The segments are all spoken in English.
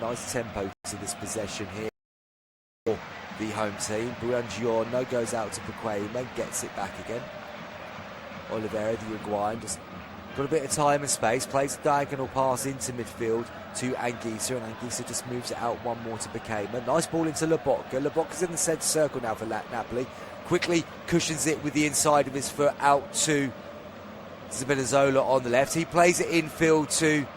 Nice tempo to this possession here for the home team. Buongiorno goes out to Paquema, gets it back again. Oliveira, the Uruguayan, just got a bit of time and space, plays a diagonal pass into midfield to Anguissa, and Anguissa just moves it out one more to Paquema. Nice ball into Lobotka. Lobotka's in the centre circle now for Napoli. Quickly cushions it with the inside of his foot out to Spinazzola on the left. He plays it infield to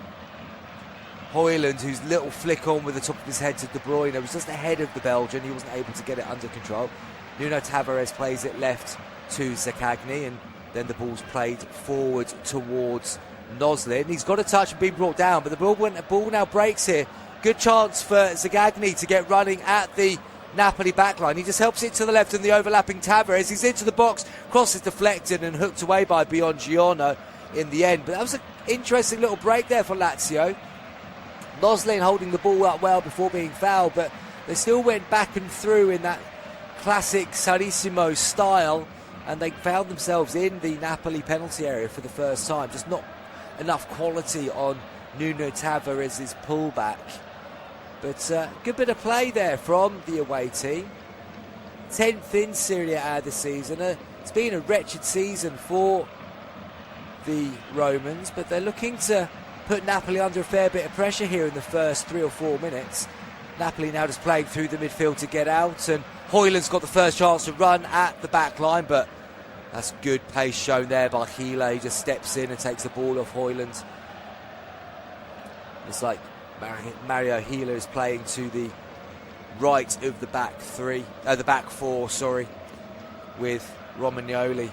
Højlund, whose little flick on with the top of his head to De Bruyne was just ahead of the Belgian. He wasn't able to get it under control. Nuno Tavares plays it left to Zaccagni, and then the ball's played forward towards Noslin. He's got a touch and been brought down, but the ball now breaks here. Good chance for Zaccagni to get running at the Napoli backline. He just helps it to the left and the overlapping Tavares. He's into the box, cross is deflected and hooked away by Buongiorno in the end. But that was an interesting little break there for Lazio. Noslin holding the ball up well before being fouled, but they still went back and through in that classic Sarissimo style, and they found themselves in the Napoli penalty area for the first time. Just not enough quality on Nuno Tavares' pullback. But good bit of play there from the away team. 10th in Serie A this season. It's been a wretched season for the Romans, but they're looking to put Napoli under a fair bit of pressure here in the first 3 or 4 minutes. Napoli now just playing through the midfield to get out, and Højlund's got the first chance to run at the back line, but that's good pace shown there by Gila. He just steps in and takes the ball off Højlund. It's like Mario Gila is playing to the right of the back four, with Romagnoli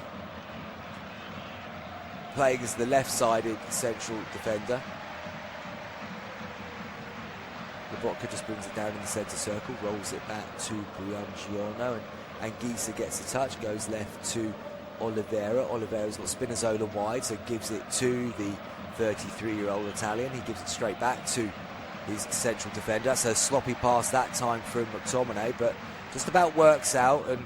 playing as the left-sided central defender. Lobotka just brings it down in the centre circle, rolls it back to Buongiorno, and Anguissa gets a touch, goes left to Oliveira. Oliveira's got Spinazzola wide, so gives it to the 33-year-old Italian. He gives it straight back to his central defender. That's a sloppy pass that time from McTominay, but just about works out, and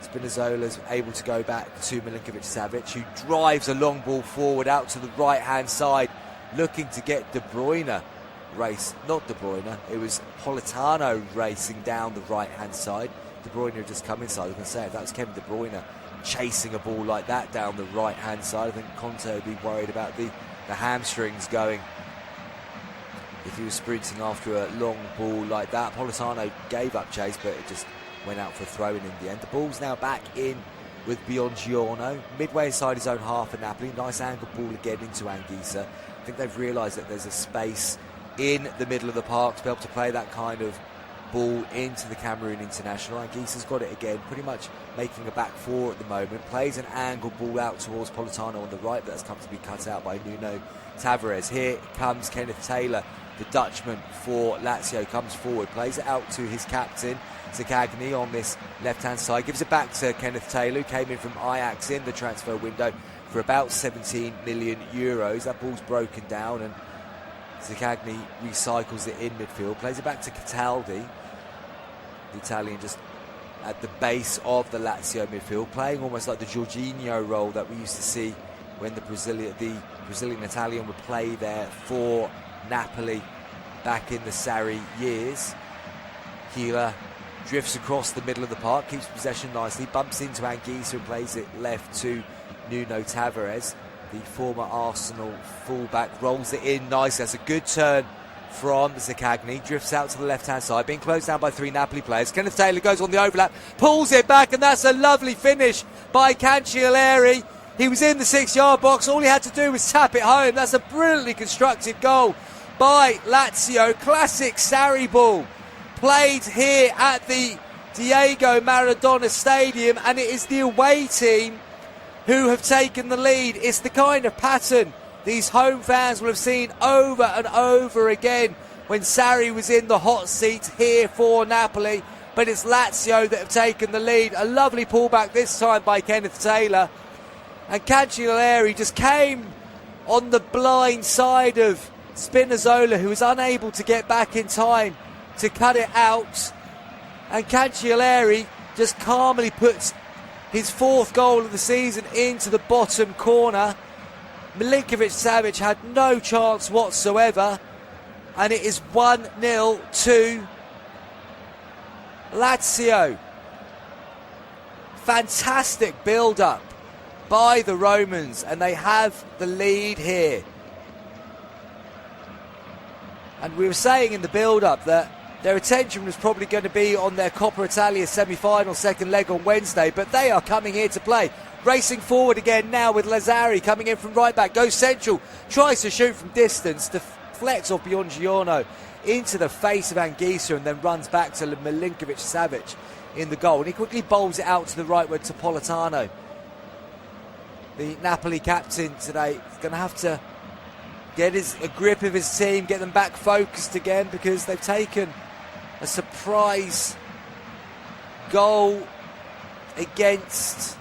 Spinazzola's able to go back to Milinkovic-Savic, who drives a long ball forward out to the right-hand side, looking to get De Bruyne it was Politano racing down the right-hand side. De Bruyne had just come inside. I was going to say, if that was Kevin De Bruyne chasing a ball like that down the right-hand side, I think Conte would be worried about the hamstrings going if he was sprinting after a long ball like that. Politano gave up chase, but it just went out for a throw-in in the end. The ball's now back in with Buongiorno, midway inside his own half of Napoli. Nice angle ball again into Anguissa. I think they've realised that there's a space in the middle of the park to be able to play that kind of ball into the Cameroon international. Anguissa's got it again, pretty much making a back four at the moment. Plays an angle ball out towards Politano on the right, but that's come to be cut out by Nuno Tavares. Here comes Kenneth Taylor, the Dutchman for Lazio, comes forward, plays it out to his captain Zaccagni on this left-hand side, gives it back to Kenneth Taylor, who came in from Ajax in the transfer window for about 17 million euros. That ball's broken down, and Zaccagni recycles it in midfield, plays it back to Cataldi, the Italian just at the base of the Lazio midfield, playing almost like the Jorginho role that we used to see when the Brazilian Italian would play there for Napoli back in the Sarri years. Gila drifts across the middle of the park, keeps possession nicely, bumps into Anguissa and plays it left to Nuno Tavares. The former Arsenal fullback rolls it in nicely. That's a good turn from Zaccagni. Drifts out to the left-hand side, being closed down by 3 Napoli players. Kenneth Taylor goes on the overlap, pulls it back, and that's a lovely finish by Cancellieri. He was in the 6-yard box. All he had to do was tap it home. That's a brilliantly constructed goal by Lazio. Classic Sarri ball played here at the Diego Maradona Stadium, and it is the away team who have taken the lead. It's the kind of pattern these home fans will have seen over and over again when Sarri was in the hot seat here for Napoli. But it's Lazio that have taken the lead. A lovely pullback this time by Kenneth Taylor. And Cancellieri just came on the blind side of Spinazzola, who was unable to get back in time to cut it out. And Cancellieri just calmly puts his 4th goal of the season into the bottom corner. Milinkovic-Savic had no chance whatsoever, and it is 1-0 to Lazio. Fantastic build-up by the Romans, and they have the lead here. And we were saying in the build-up that their attention was probably going to be on their Coppa Italia semi-final second leg on Wednesday, but they are coming here to play. Racing forward again now with Lazzari coming in from right back, goes central, tries to shoot from distance, deflects off Buongiorno into the face of Anguissa, and then runs back to Milinkovic-Savic in the goal. And he quickly bowls it out to the right with Politano. The Napoli captain today is going to have to get a grip of his team, get them back focused again, because they've taken a surprise goal against,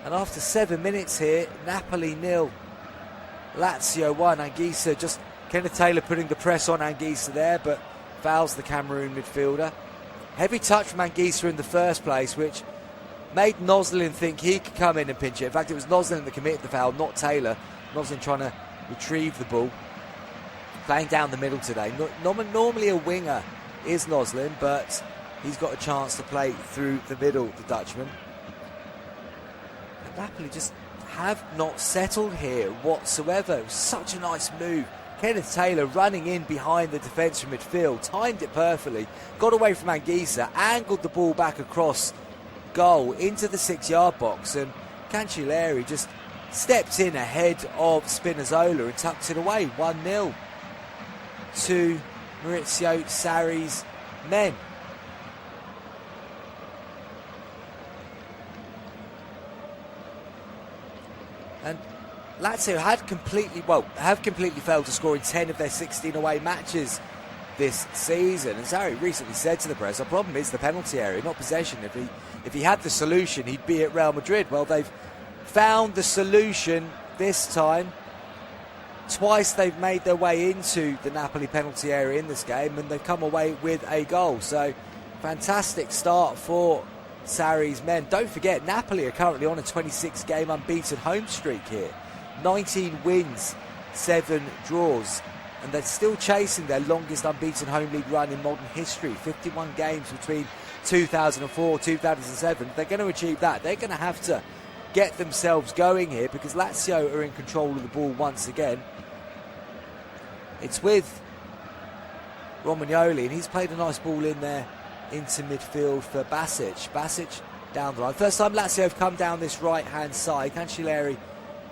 and after 7 minutes here, Napoli 0, Lazio 1. Anguissa, just Kenneth Taylor putting the press on Anguissa there, but fouls the Cameroon midfielder. Heavy touch from Anguissa in the first place, which made Noslin think he could come in and pinch it. In fact, it was Noslin that committed the foul, not Taylor. Noslin trying to retrieve the ball. Playing down the middle today. Normally a winger is Noslin, but he's got a chance to play through the middle, the Dutchman. And Napoli just have not settled here whatsoever. It was such a nice move. Kenneth Taylor running in behind the defence from midfield, timed it perfectly, got away from Anguissa, angled the ball back across goal into the 6-yard box, and Cancelleri just stepped in ahead of Spinazzola and tucked it away. 1-0 to Maurizio Sarri's men. And Lazio have completely failed to score in 10 of their 16 away matches this season. And Sarri recently said to the press, our problem is the penalty area, not possession. If he had the solution, he'd be at Real Madrid. Well, they've found the solution this time. Twice they've made their way into the Napoli penalty area in this game, and they've come away with a goal. So, fantastic start for Sarri's men. Don't forget, Napoli are currently on a 26-game unbeaten home streak here. 19 wins, 7 draws. And they're still chasing their longest unbeaten home league run in modern history. 51 games between 2004 2007. They're going to achieve that. They're going to have to get themselves going here, because Lazio are in control of the ball once again. It's with Romagnoli, and he's played a nice ball in there into midfield for Basic. Basic down the line. First time Lazio have come down this right-hand side. Cancelleri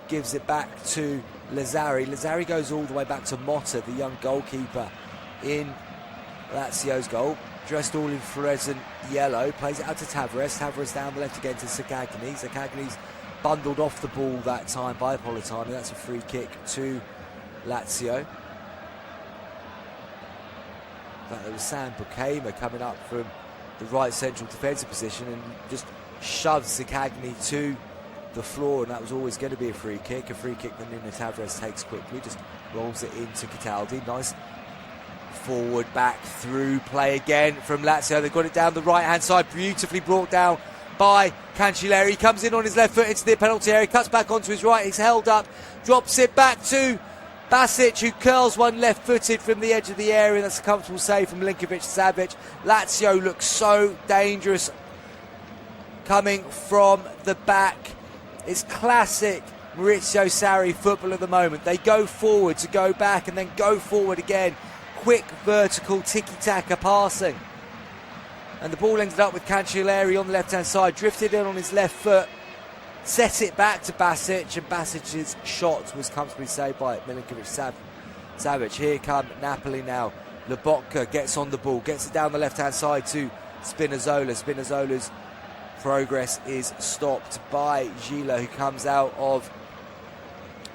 gives it back to Lazzari. Lazzari goes all the way back to Motta, the young goalkeeper in Lazio's goal. Dressed all in fluorescent yellow. Plays it out to Tavares. Tavares down the left again to Sakagni. Sakagni's bundled off the ball that time by Politano. That's a free kick to Lazio. In fact, there was Sam Bukema coming up from the right central defensive position and just shoves Sakagni to the floor, and that was always going to be a free kick that Nuno Tavares takes quickly, just rolls it into Cataldi. Nice forward back through play again from Lazio. They've got it down the right hand side, beautifully brought down by Cancelleri. He comes in on his left foot into the penalty area, cuts back onto his right, he's held up, drops it back to Basic, who curls one left-footed from the edge of the area. That's a comfortable save from Milinkovic-Savic. Lazio looks so dangerous coming from the back. It's classic Maurizio Sarri football at the moment. They go forward to go back and then go forward again. Quick vertical tiki-taka passing. And the ball ended up with Cancelleri on the left-hand side. Drifted in on his left foot. Set it back to Basic, and Basic's shot was comfortably saved by Milinkovic-Savic. Here come Napoli now. Lobotka gets on the ball, gets it down the left-hand side to Spinazzola. Spinazzola's progress is stopped by Gila, who comes out of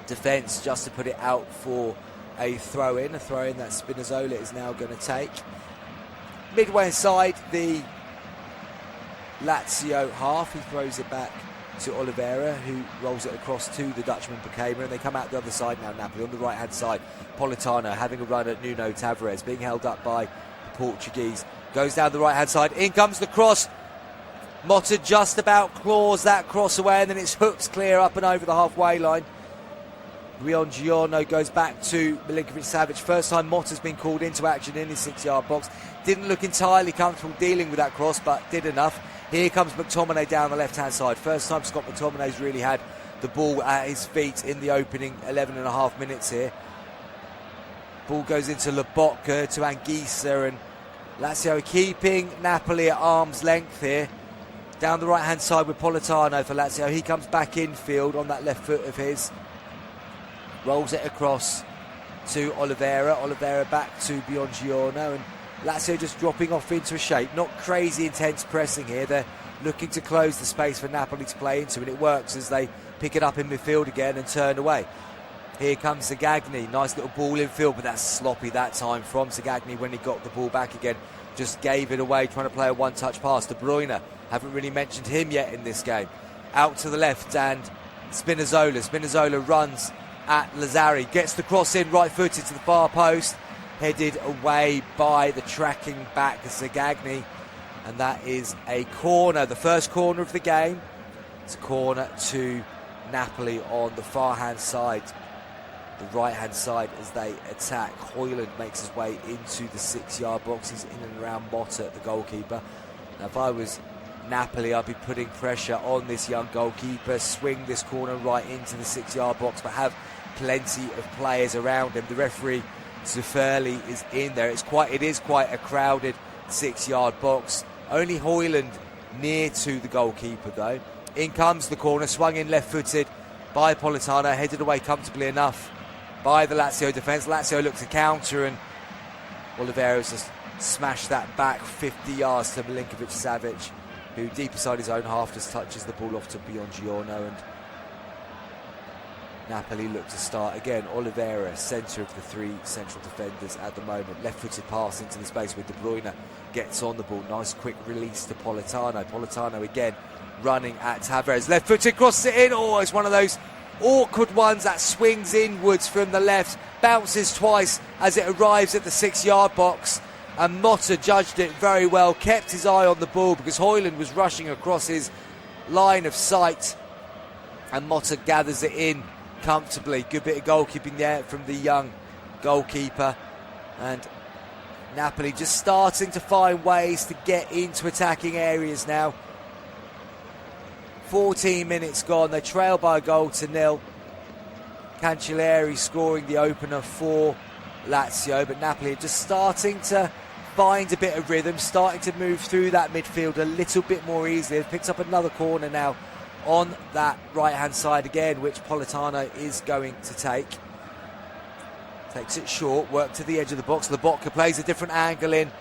defence just to put it out for a throw-in that Spinazzola is now going to take. Midway inside the Lazio half, he throws it back to Oliveira, who rolls it across to the Dutchman Bukema, and they come out the other side now. Napoli on the right hand side. Politano having a run at Nuno Tavares, being held up by the Portuguese, goes down the right hand side. In comes the cross. Motta just about claws that cross away, and then it's hooked clear up and over the halfway line. Buongiorno goes back to Milinkovic-Savic. First time Motta's been called into action in his 6-yard box. Didn't look entirely comfortable dealing with that cross, but did enough. Here comes McTominay down the left-hand side. First time Scott McTominay's really had the ball at his feet in the opening 11.5 minutes here. Ball goes into Lobotka to Anguissa, and Lazio keeping Napoli at arm's length here. Down the right-hand side with Politano for Lazio. He comes back infield on that left foot of his. Rolls it across to Oliveira. Oliveira back to Buongiorno, and Lazio just dropping off into a shape. Not crazy intense pressing here. They're looking to close the space for Napoli to play into, and it works as they pick it up in midfield again and turn away. Here comes Zagagni. Nice little ball in field, but that's sloppy that time from Zagagni when he got the ball back again. Just gave it away, trying to play a one-touch pass. De Bruyne, haven't really mentioned him yet in this game. Out to the left, and Spinazzola. Spinazzola runs at Lazzari, gets the cross in right-footed to the far post, headed away by the tracking back Zagagni, and that is a corner, the first corner of the game. It's a corner to Napoli on the far-hand side, the right-hand side as they attack. Højlund makes his way into the 6-yard box. He's in and around Motta, the goalkeeper. Now, if I was Napoli, I'd be putting pressure on this young goalkeeper, swing this corner right into the 6-yard box, but have plenty of players around him. The referee Zufferli is in there. It is quite a crowded 6-yard box. Only Højlund near to the goalkeeper though. In comes the corner, swung in left-footed by Politano, headed away comfortably enough by the Lazio defence. Lazio looks to counter, and Oliveira's just smashed that back 50 yards to Milinkovic-Savic, who deep inside his own half just touches the ball off to Buongiorno, and Napoli look to start again. Oliveira, centre of the three central defenders at the moment. Left-footed pass into the space with De Bruyne. Gets on the ball. Nice quick release to Politano. Politano again running at Tavares. Left-footed, crosses it in. Oh, it's one of those awkward ones that swings inwards from the left. Bounces twice as it arrives at the 6-yard box. And Motta judged it very well. Kept his eye on the ball because Højlund was rushing across his line of sight. And Motta gathers it in comfortably. Good bit of goalkeeping there from the young goalkeeper, and Napoli just starting to find ways to get into attacking areas now. 14 minutes gone, they trail by a goal to nil. Cancellieri scoring the opener for Lazio, but Napoli are just starting to find a bit of rhythm, starting to move through that midfield a little bit more easily. They've picked up another corner now on that right-hand side again, which Politano is going to take. Takes it short, work to the edge of the box. Lobotka plays a different angle in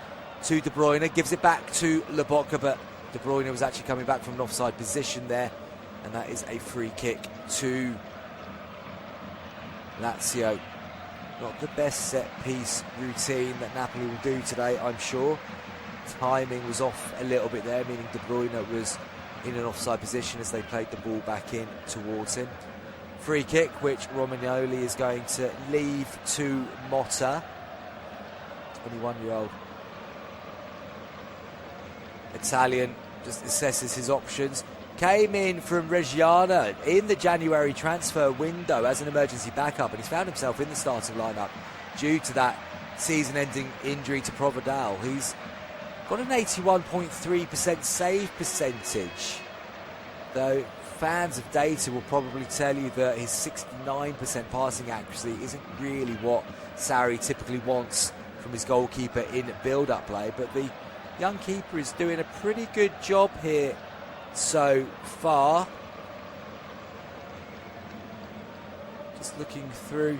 to De Bruyne, gives it back to Lobotka, but De Bruyne was actually coming back from an offside position there, and that is a free kick to Lazio. Not the best set-piece routine that Napoli will do today, I'm sure. Timing was off a little bit there, meaning De Bruyne was in an offside position as they played the ball back in towards him. Free kick, which Romagnoli is going to leave to Motta, 21-year-old Italian, just assesses his options. Came in from Reggiana in the January transfer window as an emergency backup, and he's found himself in the starting lineup due to that season-ending injury to Provedel. He's got an 81.3% save percentage, though fans of data will probably tell you that his 69% passing accuracy isn't really what Sarri typically wants from his goalkeeper in build-up play. But the young keeper is doing a pretty good job here so far. Just looking through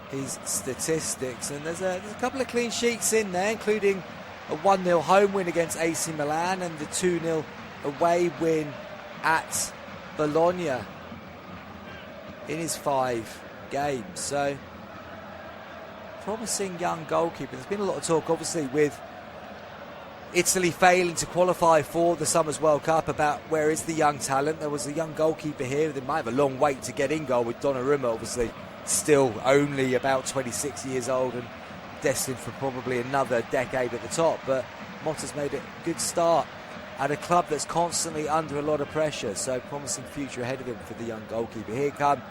his statistics, and there's a couple of clean sheets in there, including a 1-0 home win against AC Milan and the 2-0 away win at Bologna in his 5 games. So, promising young goalkeeper. There's been a lot of talk, obviously, with Italy failing to qualify for the Summer's World Cup about where is the young talent. There was a young goalkeeper here. They might have a long wait to get in goal with Donnarumma, obviously still only about 26 years old and destined for probably another decade at the top. But Motta's made a good start at a club that's constantly under a lot of pressure. So promising future ahead of him for the young goalkeeper. Here come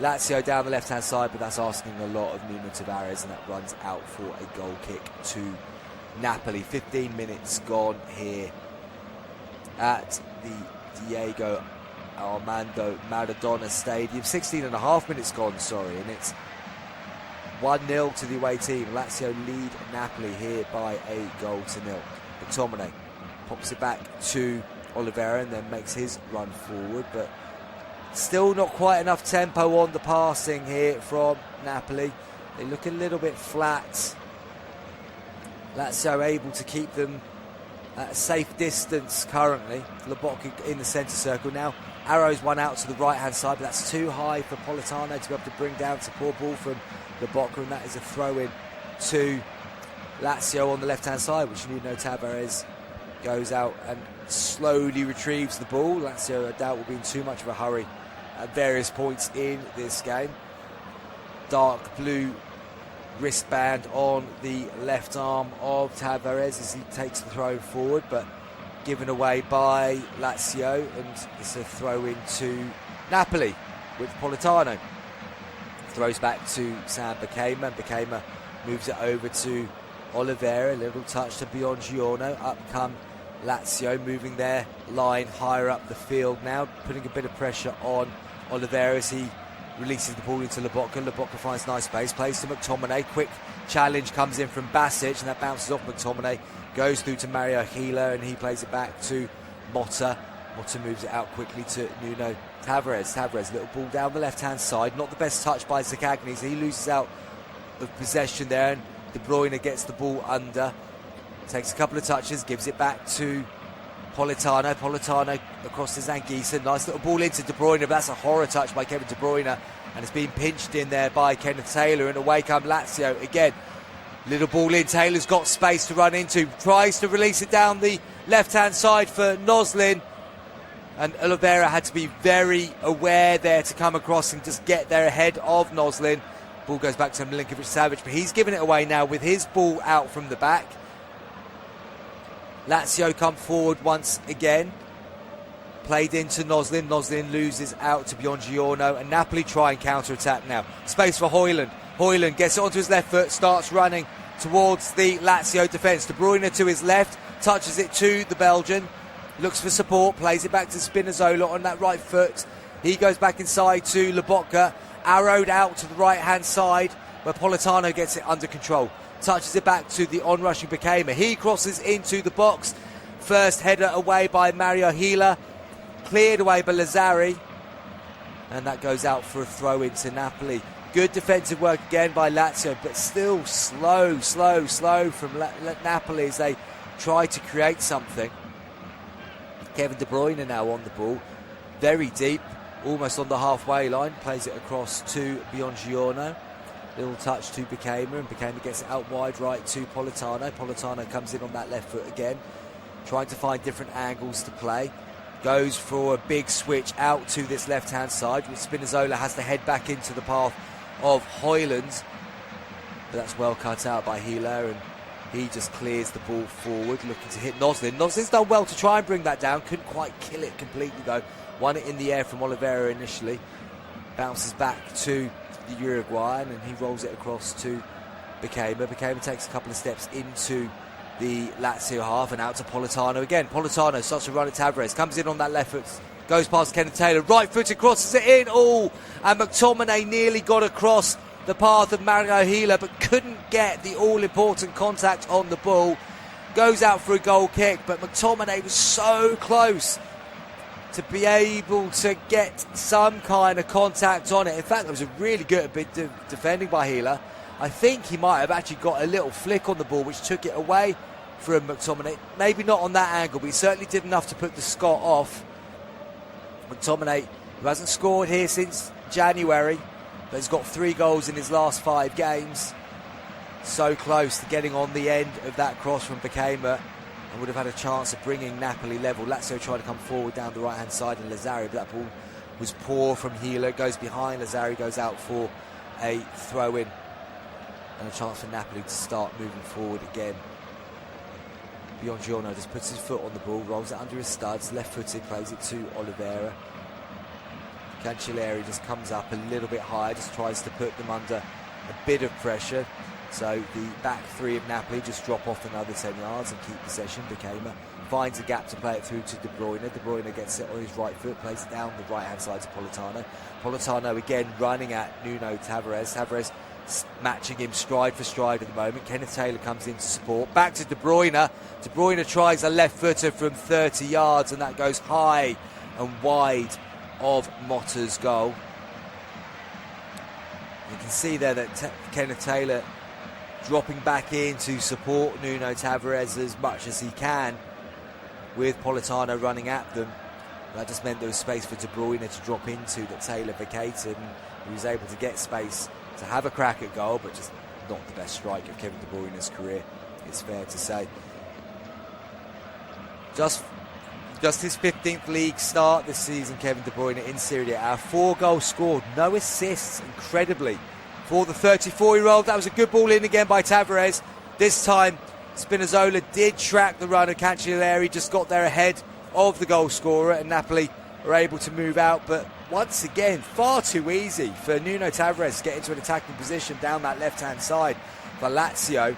Lazio down the left-hand side, but that's asking a lot of Nuno Tavares, and that runs out for a goal kick to Napoli. 15 minutes gone here at the Diego Armando Maradona Stadium. 16.5 minutes gone, sorry, and it's 1-0 to the away team. Lazio lead Napoli here by a goal to nil. McTominay pops it back to Oliveira and then makes his run forward, but still not quite enough tempo on the passing here from Napoli. They look a little bit flat. Lazio able to keep them at a safe distance currently. Lobotka in the centre circle now. Arrow's one out to the right-hand side, but that's too high for Politano to be able to bring down. It's a poor ball from Lobotka, and that is a throw-in to Lazio on the left-hand side, which Nuno Tavares goes out and slowly retrieves the ball. Lazio, I doubt, will be in too much of a hurry at various points in this game. Dark blue wristband on the left arm of Tavares as he takes the throw forward, but given away by Lazio, and it's a throw into Napoli with Politano. Throws back to Sam Bakema, and Bakema moves it over to Oliveira. A little touch to Biongiorno. Up come Lazio, moving their line higher up the field now, putting a bit of pressure on Oliveira as he releases the ball into Lobotka. Lobotka finds nice space, plays to McTominay. Quick challenge comes in from Basic, and that bounces off McTominay. Goes through to Mario Gila, and he plays it back to Motta. Motta moves it out quickly to Nuno Tavares. Tavares, little ball down the left-hand side. Not the best touch by Zaccagni, so he loses out of possession there, and De Bruyne gets the ball under. Takes a couple of touches, gives it back to Politano. Politano across to Zanghisa. Nice little ball into De Bruyne, but that's a horror touch by Kevin De Bruyne, and it's been pinched in there by Kenneth Taylor, and away come Lazio again. Little ball in, Taylor's got space to run into, tries to release it down the left-hand side for Noslin, and Oliveira had to be very aware there to come across and just get there ahead of Noslin. Ball goes back to Milinkovic-Savic, but he's given it away now with his ball out from the back. Lazio come forward once again. Played into Noslin. Noslin loses out to Biongiorno, and Napoli try and counter-attack now. Space for Højlund. Højlund gets it onto his left foot, starts running towards the Lazio defence. De Bruyne to his left, touches it to the Belgian, looks for support, plays it back to Spinazzola on that right foot. He goes back inside to Lobotka, arrowed out to the right-hand side, where Politano gets it under control. Touches it back to the on-rushing Bakema. He crosses into the box. First header away by Mario Gila, cleared away by Lazzari, and that goes out for a throw into Napoli. Good defensive work again by Lazio, but still slow from Napoli as they try to create something. Kevin De Bruyne now on the ball, very deep, almost on the halfway line, plays it across to Biongiorno. Little touch to Bakema, and Bakema gets it out wide right to Politano. Politano comes in on that left foot again, trying to find different angles to play. Goes for a big switch out to this left-hand side, which Spinazzola has to head back into the path of Højlund. But that's well cut out by Gila, and he just clears the ball forward, looking to hit Noslin. Noslin's done well to try and bring that down. Couldn't quite kill it completely, though. Won it in the air from Oliveira initially. Bounces back to the Uruguayan, and he rolls it across to Bakema. Bakema takes a couple of steps into the Lazio half and out to Politano again. Politano starts to run at Tavares, comes in on that left foot, goes past Kenneth Taylor, right footed, crosses it in, and McTominay nearly got across the path of Mario Gila, but couldn't get the all-important contact on the ball. Goes out for a goal kick, but McTominay was so close to be able to get some kind of contact on it. In fact, there was a really good bit of defending by Gila. I think he might have actually got a little flick on the ball which took it away from McTominay. Maybe not on that angle, but he certainly did enough to put the Scot off. McTominay, who hasn't scored here since January, but has got 3 goals in his last 5 games. So close to getting on the end of that cross from Bakema, and would have had a chance of bringing Napoli level. Lazio tried to come forward down the right-hand side, and Lazzari, but that ball was poor from Gila. Goes behind, Lazzari goes out for a throw-in, and a chance for Napoli to start moving forward again. Buongiorno just puts his foot on the ball, rolls it under his studs, left-footed, plays it to Oliveira. Cancellieri just comes up a little bit higher, just tries to put them under a bit of pressure. So the back three of Napoli just drop off another 10 yards and keep possession. Bacema finds a gap to play it through to De Bruyne. De Bruyne gets it on his right foot, plays it down the right-hand side to Politano. Politano again running at Nuno Tavares. Tavares matching him stride for stride at the moment. Kenneth Taylor comes in to support. Back to De Bruyne. De Bruyne tries a left footer from 30 yards and that goes high and wide of Motta's goal. You can see there that Kenneth Taylor dropping back in to support Nuno Tavares as much as he can, with Politano running at them. That just meant there was space for De Bruyne to drop into that Taylor vacated, and he was able to get space to have a crack at goal, but just not the best strike of Kevin De Bruyne's career, it's fair to say. Just his 15th league start this season, Kevin De Bruyne in Serie A. 4 goals scored, no assists, incredibly, for the 34-year-old. That was a good ball in again by Tavares. This time, Spinazzola did track the run of Cancellieri, just got there ahead of the goal scorer, and Napoli were able to move out. But once again, far too easy for Nuno Tavares to get into an attacking position down that left-hand side for Lazio,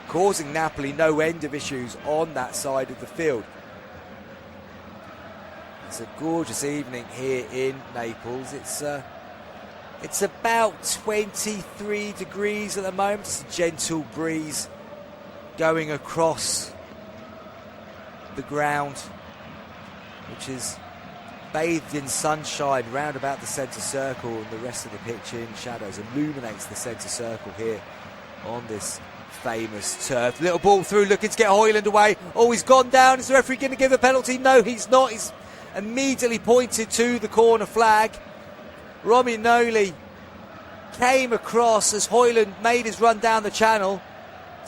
causing Napoli no end of issues on that side of the field. It's a gorgeous evening here in Naples. It's about 23 degrees at the moment. It's a gentle breeze going across the ground, which is bathed in sunshine round about the centre circle, and the rest of the pitch in shadows illuminates the centre circle here on this famous turf. Little ball through, looking to get Højlund away. Oh, he's gone down. Is the referee going to give a penalty? No, he's not. He's immediately pointed to the corner flag. Romagnoli came across as Højlund made his run down the channel,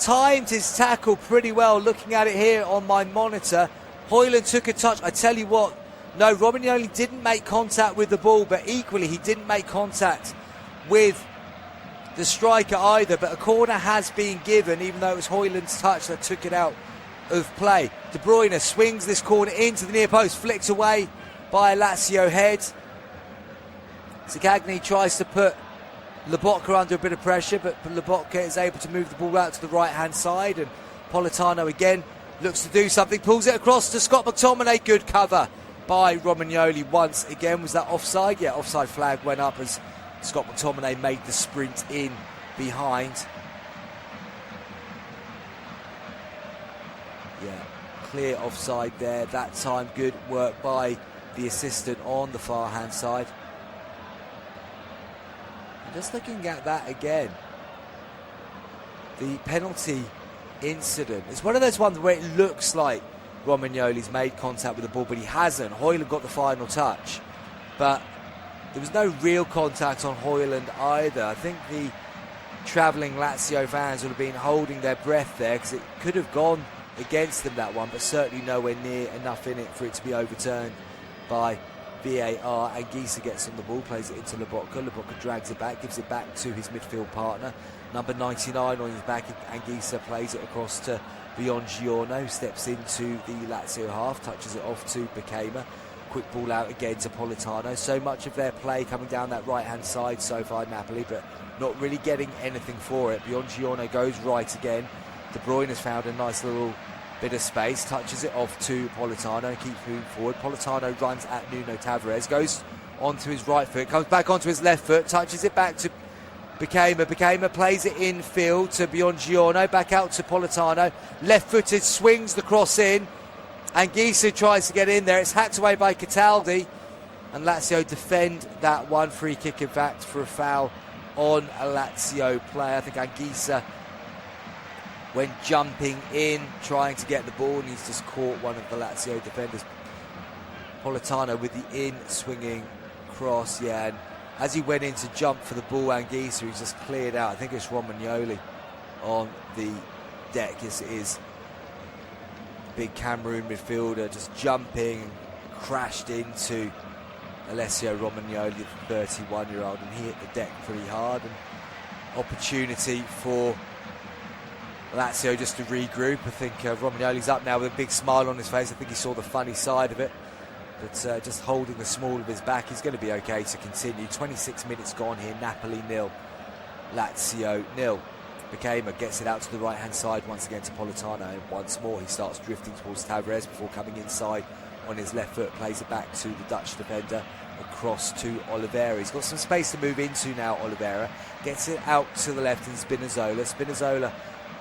timed his tackle pretty well. Looking at it here on my monitor, Højlund took a touch. I tell you what, no, Romagnoli didn't make contact with the ball, but equally he didn't make contact with the striker either. But a corner has been given, even though it was Højlund's touch that took it out of play. De Bruyne swings this corner into the near post, flicked away by a Lazio head. Zaccagni tries to put Lobotka under a bit of pressure, but Lobotka is able to move the ball out to the right-hand side, and Politano again looks to do something, pulls it across to Scott McTominay. Good cover by Romagnoli once again. Was that offside? Yeah, offside flag went up as Scott McTominay made the sprint in behind. Yeah, clear offside there that time. Good work by the assistant on the far hand side. And just looking at that again, the penalty incident, it's one of those ones where it looks like Romagnoli's made contact with the ball, but he hasn't. Højlund got the final touch, but there was no real contact on Højlund either. I think the travelling Lazio fans would have been holding their breath there, because it could have gone against them, that one, but certainly nowhere near enough in it for it to be overturned by VAR. And Anguissa gets on the ball, plays it into Lobotka. Lobotka drags it back, gives it back to his midfield partner, number 99 on his back. Anguissa plays it across to Buongiorno, who steps into the Lazio half, touches it off to Bacema. Quick ball out again to Politano. So much of their play coming down that right-hand side so far, Napoli, but not really getting anything for it. Buongiorno goes right again. De Bruyne has found a nice little bit of space, touches it off to Politano, keeps moving forward. Politano runs at Nuno Tavares, goes onto his right foot, comes back onto his left foot, touches it back to Bacema. Bacema plays it in field to Buongiorno, back out to Politano. Left-footed, swings the cross in. Anguissa tries to get in there. It's hacked away by Cataldi. And Lazio defend that one. Free kick, in fact, for a foul on a Lazio player. I think Anguissa went jumping in, trying to get the ball, and he's just caught one of the Lazio defenders. Politano with the in-swinging cross, yeah, and as he went in to jump for the ball, Anguissa, he's just cleared out. I think it's Romagnoli on the deck. Yes, it is. Big Cameroon midfielder just jumping, crashed into Alessio Romagnoli, the 31-year-old, and he hit the deck pretty hard. And opportunity for Lazio just to regroup. I think Romagnoli's up now with a big smile on his face. I think he saw the funny side of it. But just holding the small of his back, he's going to be okay to continue. 26 minutes gone here. Napoli 0, Lazio 0. Bakema gets it out to the right-hand side once again to Politano. And once more he starts drifting towards Tavares before coming inside on his left foot. Plays it back to the Dutch defender across to Oliveira. He's got some space to move into now, Oliveira. Gets it out to the left in Spinazzola. Spinazzola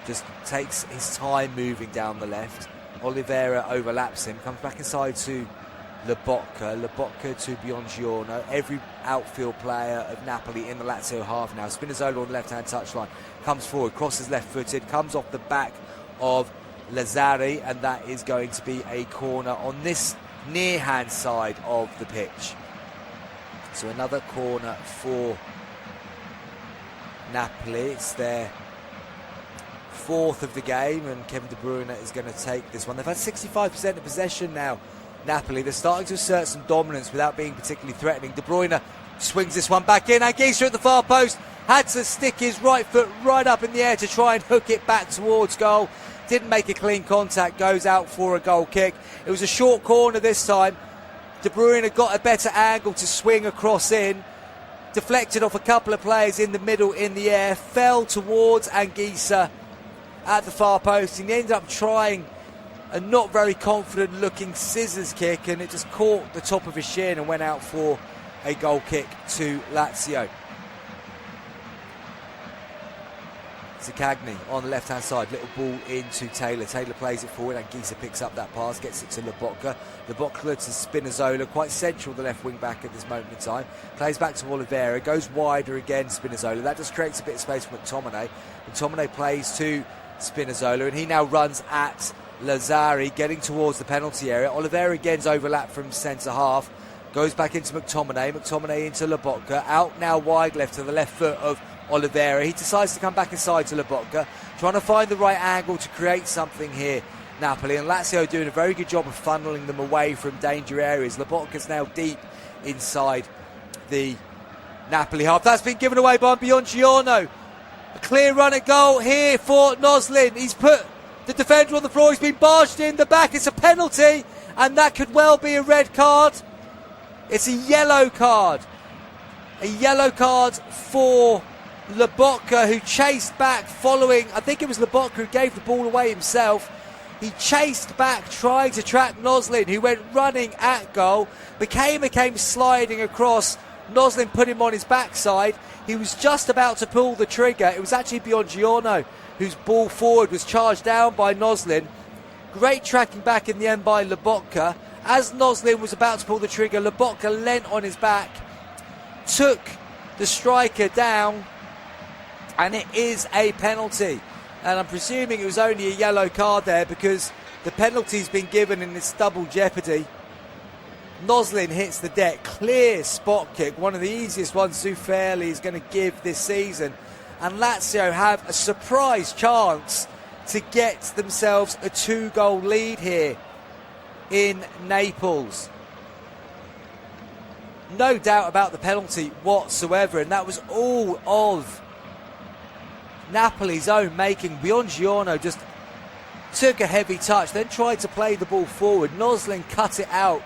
just takes his time moving down the left. Oliveira overlaps him, comes back inside to Lobotka to Buongiorno. Every outfield player of Napoli in the Lazio half now. Spinazzola on the left-hand touchline, comes forward, crosses left-footed, comes off the back of Lazzari, and that is going to be a corner on this near-hand side of the pitch. So another corner for Napoli. It's their fourth of the game, and Kevin De Bruyne is going to take this one. They've had 65% of possession now, Napoli. They're starting to assert some dominance without being particularly threatening. De Bruyne swings this one back in. Anguissa at the far post had to stick his right foot right up in the air to try and hook it back towards goal. Didn't make a clean contact, goes out for a goal kick. It was a short corner this time. De Bruyne got a better angle to swing across in. Deflected off a couple of players in the middle in the air. Fell towards Anguissa at the far post, and he ended up trying a not very confident looking scissors kick, and it just caught the top of his shin and went out for a goal kick to Lazio. Zaccagni on the left hand side, little ball into Taylor. Taylor plays it forward, Anguissa picks up that pass, gets it to Lobotka. Lobotka to Spinazzola, quite central, the left wing back at this moment in time. Plays back to Oliveira, goes wider again, Spinazzola. That just creates a bit of space for McTominay. McTominay plays to Spinazzola, and he now runs at Lazzari, getting towards the penalty area. Oliveira again's overlap from centre half, goes back into McTominay. McTominay into Lobotka, out now wide left to the left foot of Oliveira. He decides to come back inside to Lobotka, trying to find the right angle to create something here, Napoli. And Lazio doing a very good job of funneling them away from danger areas. Lobotka's now deep inside the Napoli half. That's been given away by Buongiorno. A clear run at goal here for Noslin. He's put the defender on the floor. He's been barged in the back. It's a penalty, and that could well be a red card. It's a yellow card. A yellow card for Lobotka, who chased back following, I think it was Lobotka who gave the ball away himself. He chased back trying to track Noslin, who went running at goal. Bakema came sliding across. Noslin put him on his backside. He was just about to pull the trigger. It was actually Buongiorno whose ball forward was charged down by Noslin. Great tracking back in the end by Lobotka. As Noslin was about to pull the trigger, Lobotka leant on his back, took the striker down, and it is a penalty. And I'm presuming it was only a yellow card there because the penalty's been given in this double jeopardy. Noslin hits the deck, clear spot kick, one of the easiest ones Zuffairli is going to give this season. And Lazio have a surprise chance to get themselves a 2-goal lead here in Naples. No doubt about the penalty whatsoever, and that was all of Napoli's own making. Buongiorno just took a heavy touch, then tried to play the ball forward. Noslin cut it out,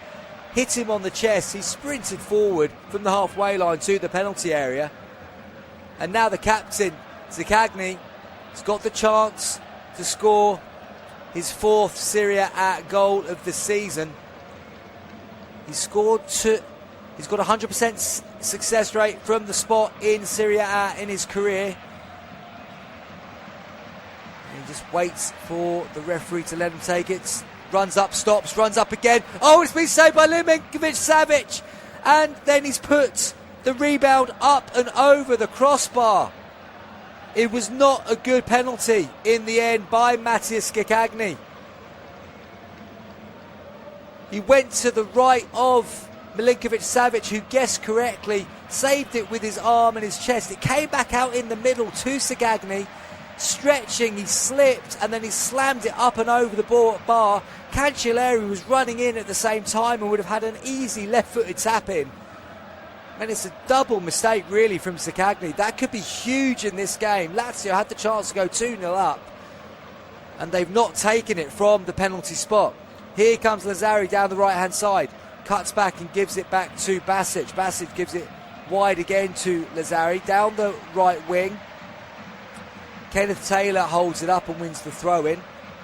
hit him on the chest. He sprinted forward from the halfway line to the penalty area. And now the captain, Zaccagni, has got the chance to score his 4th Serie A goal of the season. He's got a 100% success rate from the spot in Serie A in his career. And he just waits for the referee to let him take it. Runs up, stops, runs up again. Oh, it's been saved by Milinkovic-Savic. And then he's put the rebound up and over the crossbar. It was not a good penalty in the end by Mattias Zaccagni. He went to the right of Milinkovic-Savic, who guessed correctly, saved it with his arm and his chest. It came back out in the middle to Zaccagni. Stretching, he slipped and then he slammed it up and over the bar. Cancelleri was running in at the same time and would have had an easy left-footed tap in. And it's a double mistake really from Zaccagni. That could be huge in this game. Lazio had the chance to go 2-0 up. and they've not taken it from the penalty spot. Here comes Lazzari down the right-hand side, cuts back and gives it back to Basic. Basic gives it wide again to Lazzari, down the right wing. Kenneth Taylor holds it up and wins the throw-in.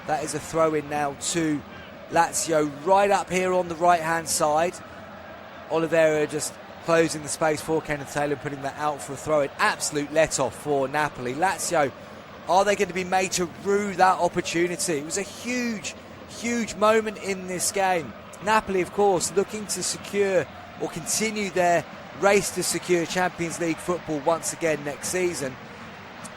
That is a throw-in now to Lazio, right up here on the right-hand side. Oliveira just closing the space for Kenneth Taylor, putting that out for a throw-in. Absolute let-off for Napoli. Lazio, are they going to be made to rue that opportunity? It was a huge, huge moment in this game. Napoli, of course, looking to secure or continue their race to secure Champions League football once again next season.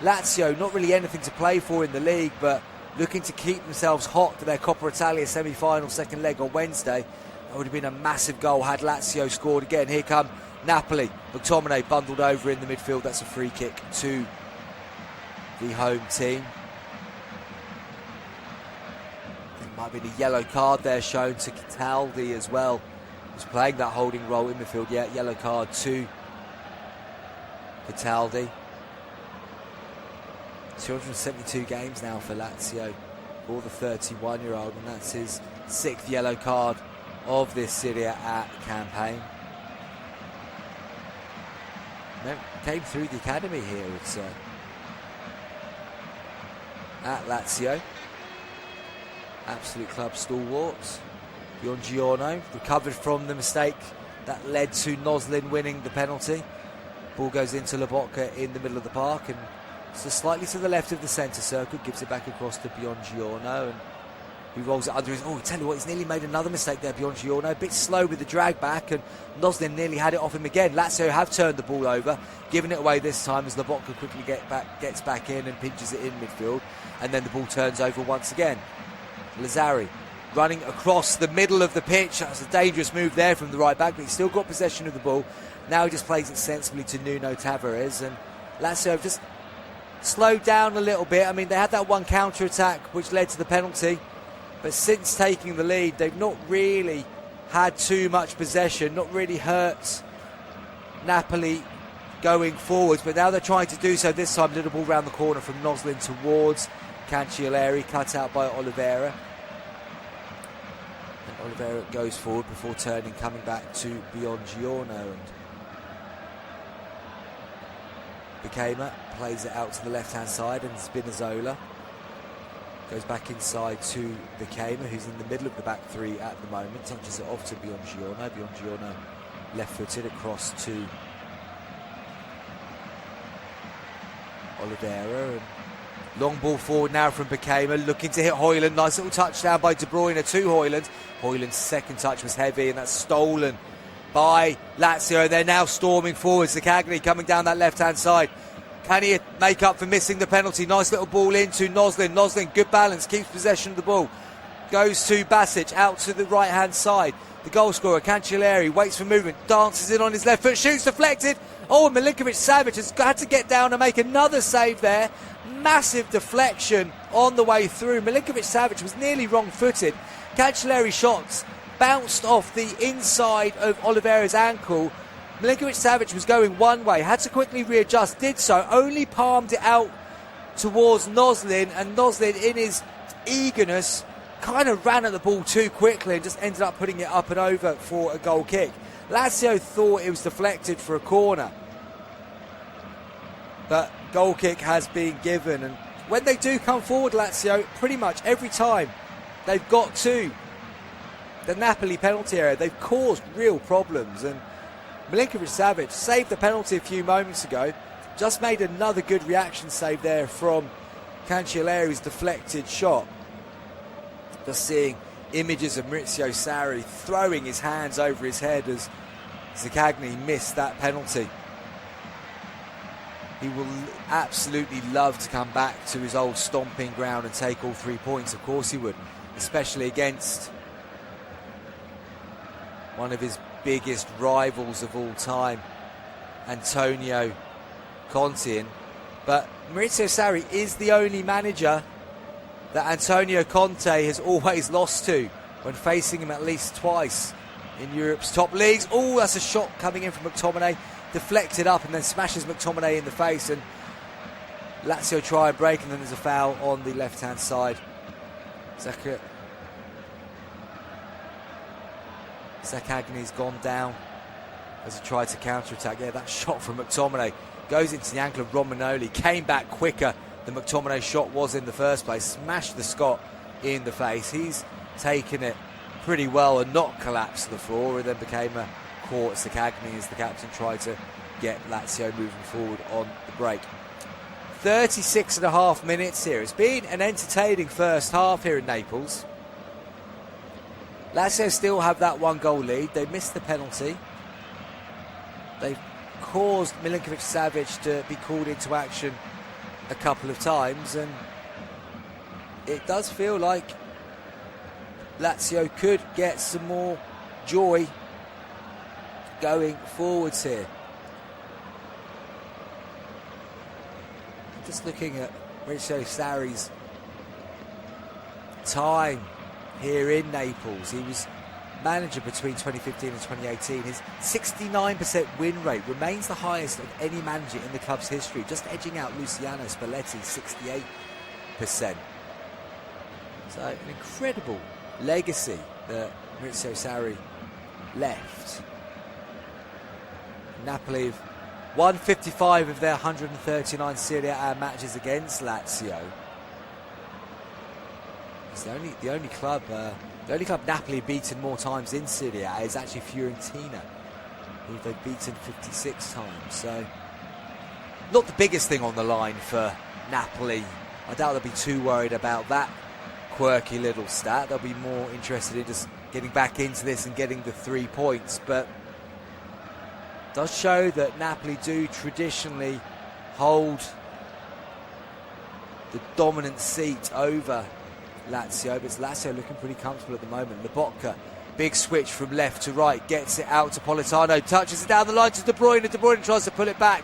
Lazio, not really anything to play for in the league, but looking to keep themselves hot for their Coppa Italia semi-final second leg on Wednesday. That would have been a massive goal had Lazio scored again. Here come Napoli. McTominay bundled over in the midfield. That's a free kick to the home team. There might be a yellow card there shown to Cataldi as well. He's playing that holding role in midfield. Yeah, yellow card to Cataldi. 272 games now for Lazio for the 31-year-old, and that's his 6th yellow card of this Serie A campaign. Came through the academy here at Lazio. Absolute club stalwarts. Buongiorno recovered from the mistake that led to Noslin winning the penalty. Ball goes into Lobotka in the middle of the park, and so slightly to the left of the centre circle, gives it back across to Buongiorno, and he rolls it under his... Oh, tell you what, he's nearly made another mistake there, Buongiorno. A bit slow with the drag back, and Noslin nearly had it off him again. Lazio have turned the ball over, giving it away this time as Lobotka quickly gets back in and pinches it in midfield, and then the ball turns over once again. Lazzari running across the middle of the pitch. That's a dangerous move there from the right back, but he's still got possession of the ball. Now he just plays it sensibly to Nuno Tavares, and Lazio have just slowed down a little bit. I mean, they had that one counter-attack which led to the penalty, but since taking the lead, they've not really had too much possession, not really hurt Napoli going forwards, but now they're trying to do so. This time, little ball round the corner from Noslin towards Cancellieri, cut out by Oliveira. And Oliveira goes forward before turning, coming back to Buongiorno, and Bikema plays it out to the left-hand side, and Spinazzola goes back inside to Bikema, who's in the middle of the back three at the moment. Touches it off to Buongiorno. Buongiorno left-footed across to Oliveira. And long ball forward now from Bikema, looking to hit Højlund. Nice little touchdown by De Bruyne to Højlund. Højlund's second touch was heavy, and that's stolen by Lazio. They're now storming forward. Zaccagni coming down that left-hand side. Can he make up for missing the penalty? Nice little ball into Noslin. Noslin, good balance, keeps possession of the ball. Goes to Basic, out to the right-hand side. The goal scorer, Cancellieri, waits for movement, dances in on his left foot, shoots deflected. Oh, Milinkovic-Savic has had to get down and make another save there. Massive deflection on the way through. Milinkovic-Savic was nearly wrong-footed. Cancellieri shots bounced off the inside of Oliveira's ankle. Milinkovic-Savic was going one way, had to quickly readjust, did so, only palmed it out towards Noslin, and Noslin, in his eagerness, kind of ran at the ball too quickly and just ended up putting it up and over for a goal kick. Lazio thought it was deflected for a corner, but goal kick has been given, and when they do come forward, Lazio, pretty much every time they've got to the Napoli penalty area, they've caused real problems, and Milinkovic-Savic saved the penalty a few moments ago, just made another good reaction save there from Cancellieri's deflected shot. Just seeing images of Maurizio Sarri throwing his hands over his head as Zaccagni missed that penalty. He will absolutely love to come back to his old stomping ground and take all 3 points. Of course he would, especially against one of his biggest rivals of all time, Antonio Conte. But Maurizio Sarri is the only manager that Antonio Conte has always lost to when facing him at least twice in Europe's top leagues. Oh, that's a shot coming in from McTominay, deflected up and then smashes McTominay in the face, and Lazio try and break, and then there's a foul on the left-hand side Zaccagni's gone down as he tried to counter-attack. Yeah, that shot from McTominay goes into the ankle of Romagnoli. Came back quicker than McTominay's shot was in the first place. Smashed the Scot in the face. He's taken it pretty well and not collapsed to the floor, and then became a caught Zaccagni as the captain tried to get Lazio moving forward on the break. 36.5 minutes here. It's been an entertaining first half here in Naples. Lazio still have that 1-goal lead. They missed the penalty. They've caused Milinkovic-Savic to be called into action a couple of times, and it does feel like Lazio could get some more joy going forwards here. Just looking at Maurizio Sarri's time here in Naples. He was manager between 2015 and 2018. His 69% win rate remains the highest of any manager in the club's history, just edging out Luciano Spalletti's 68%. So an incredible legacy that Maurizio Sarri left. Napoli have won 55 of their 139 Serie A matches against Lazio. It's the only club Napoli beaten more times in Serie A is actually Fiorentina, who they've beaten 56 times. So not the biggest thing on the line for Napoli. I doubt they'll be too worried about that quirky little stat. They'll be more interested in just getting back into this and getting the 3 points. But it does show that Napoli do traditionally hold the dominant seat over Lazio, but it's Lazio looking pretty comfortable at the moment. Lobotka, big switch from left to right, gets it out to Politano, touches it down the line to De Bruyne. De Bruyne tries to pull it back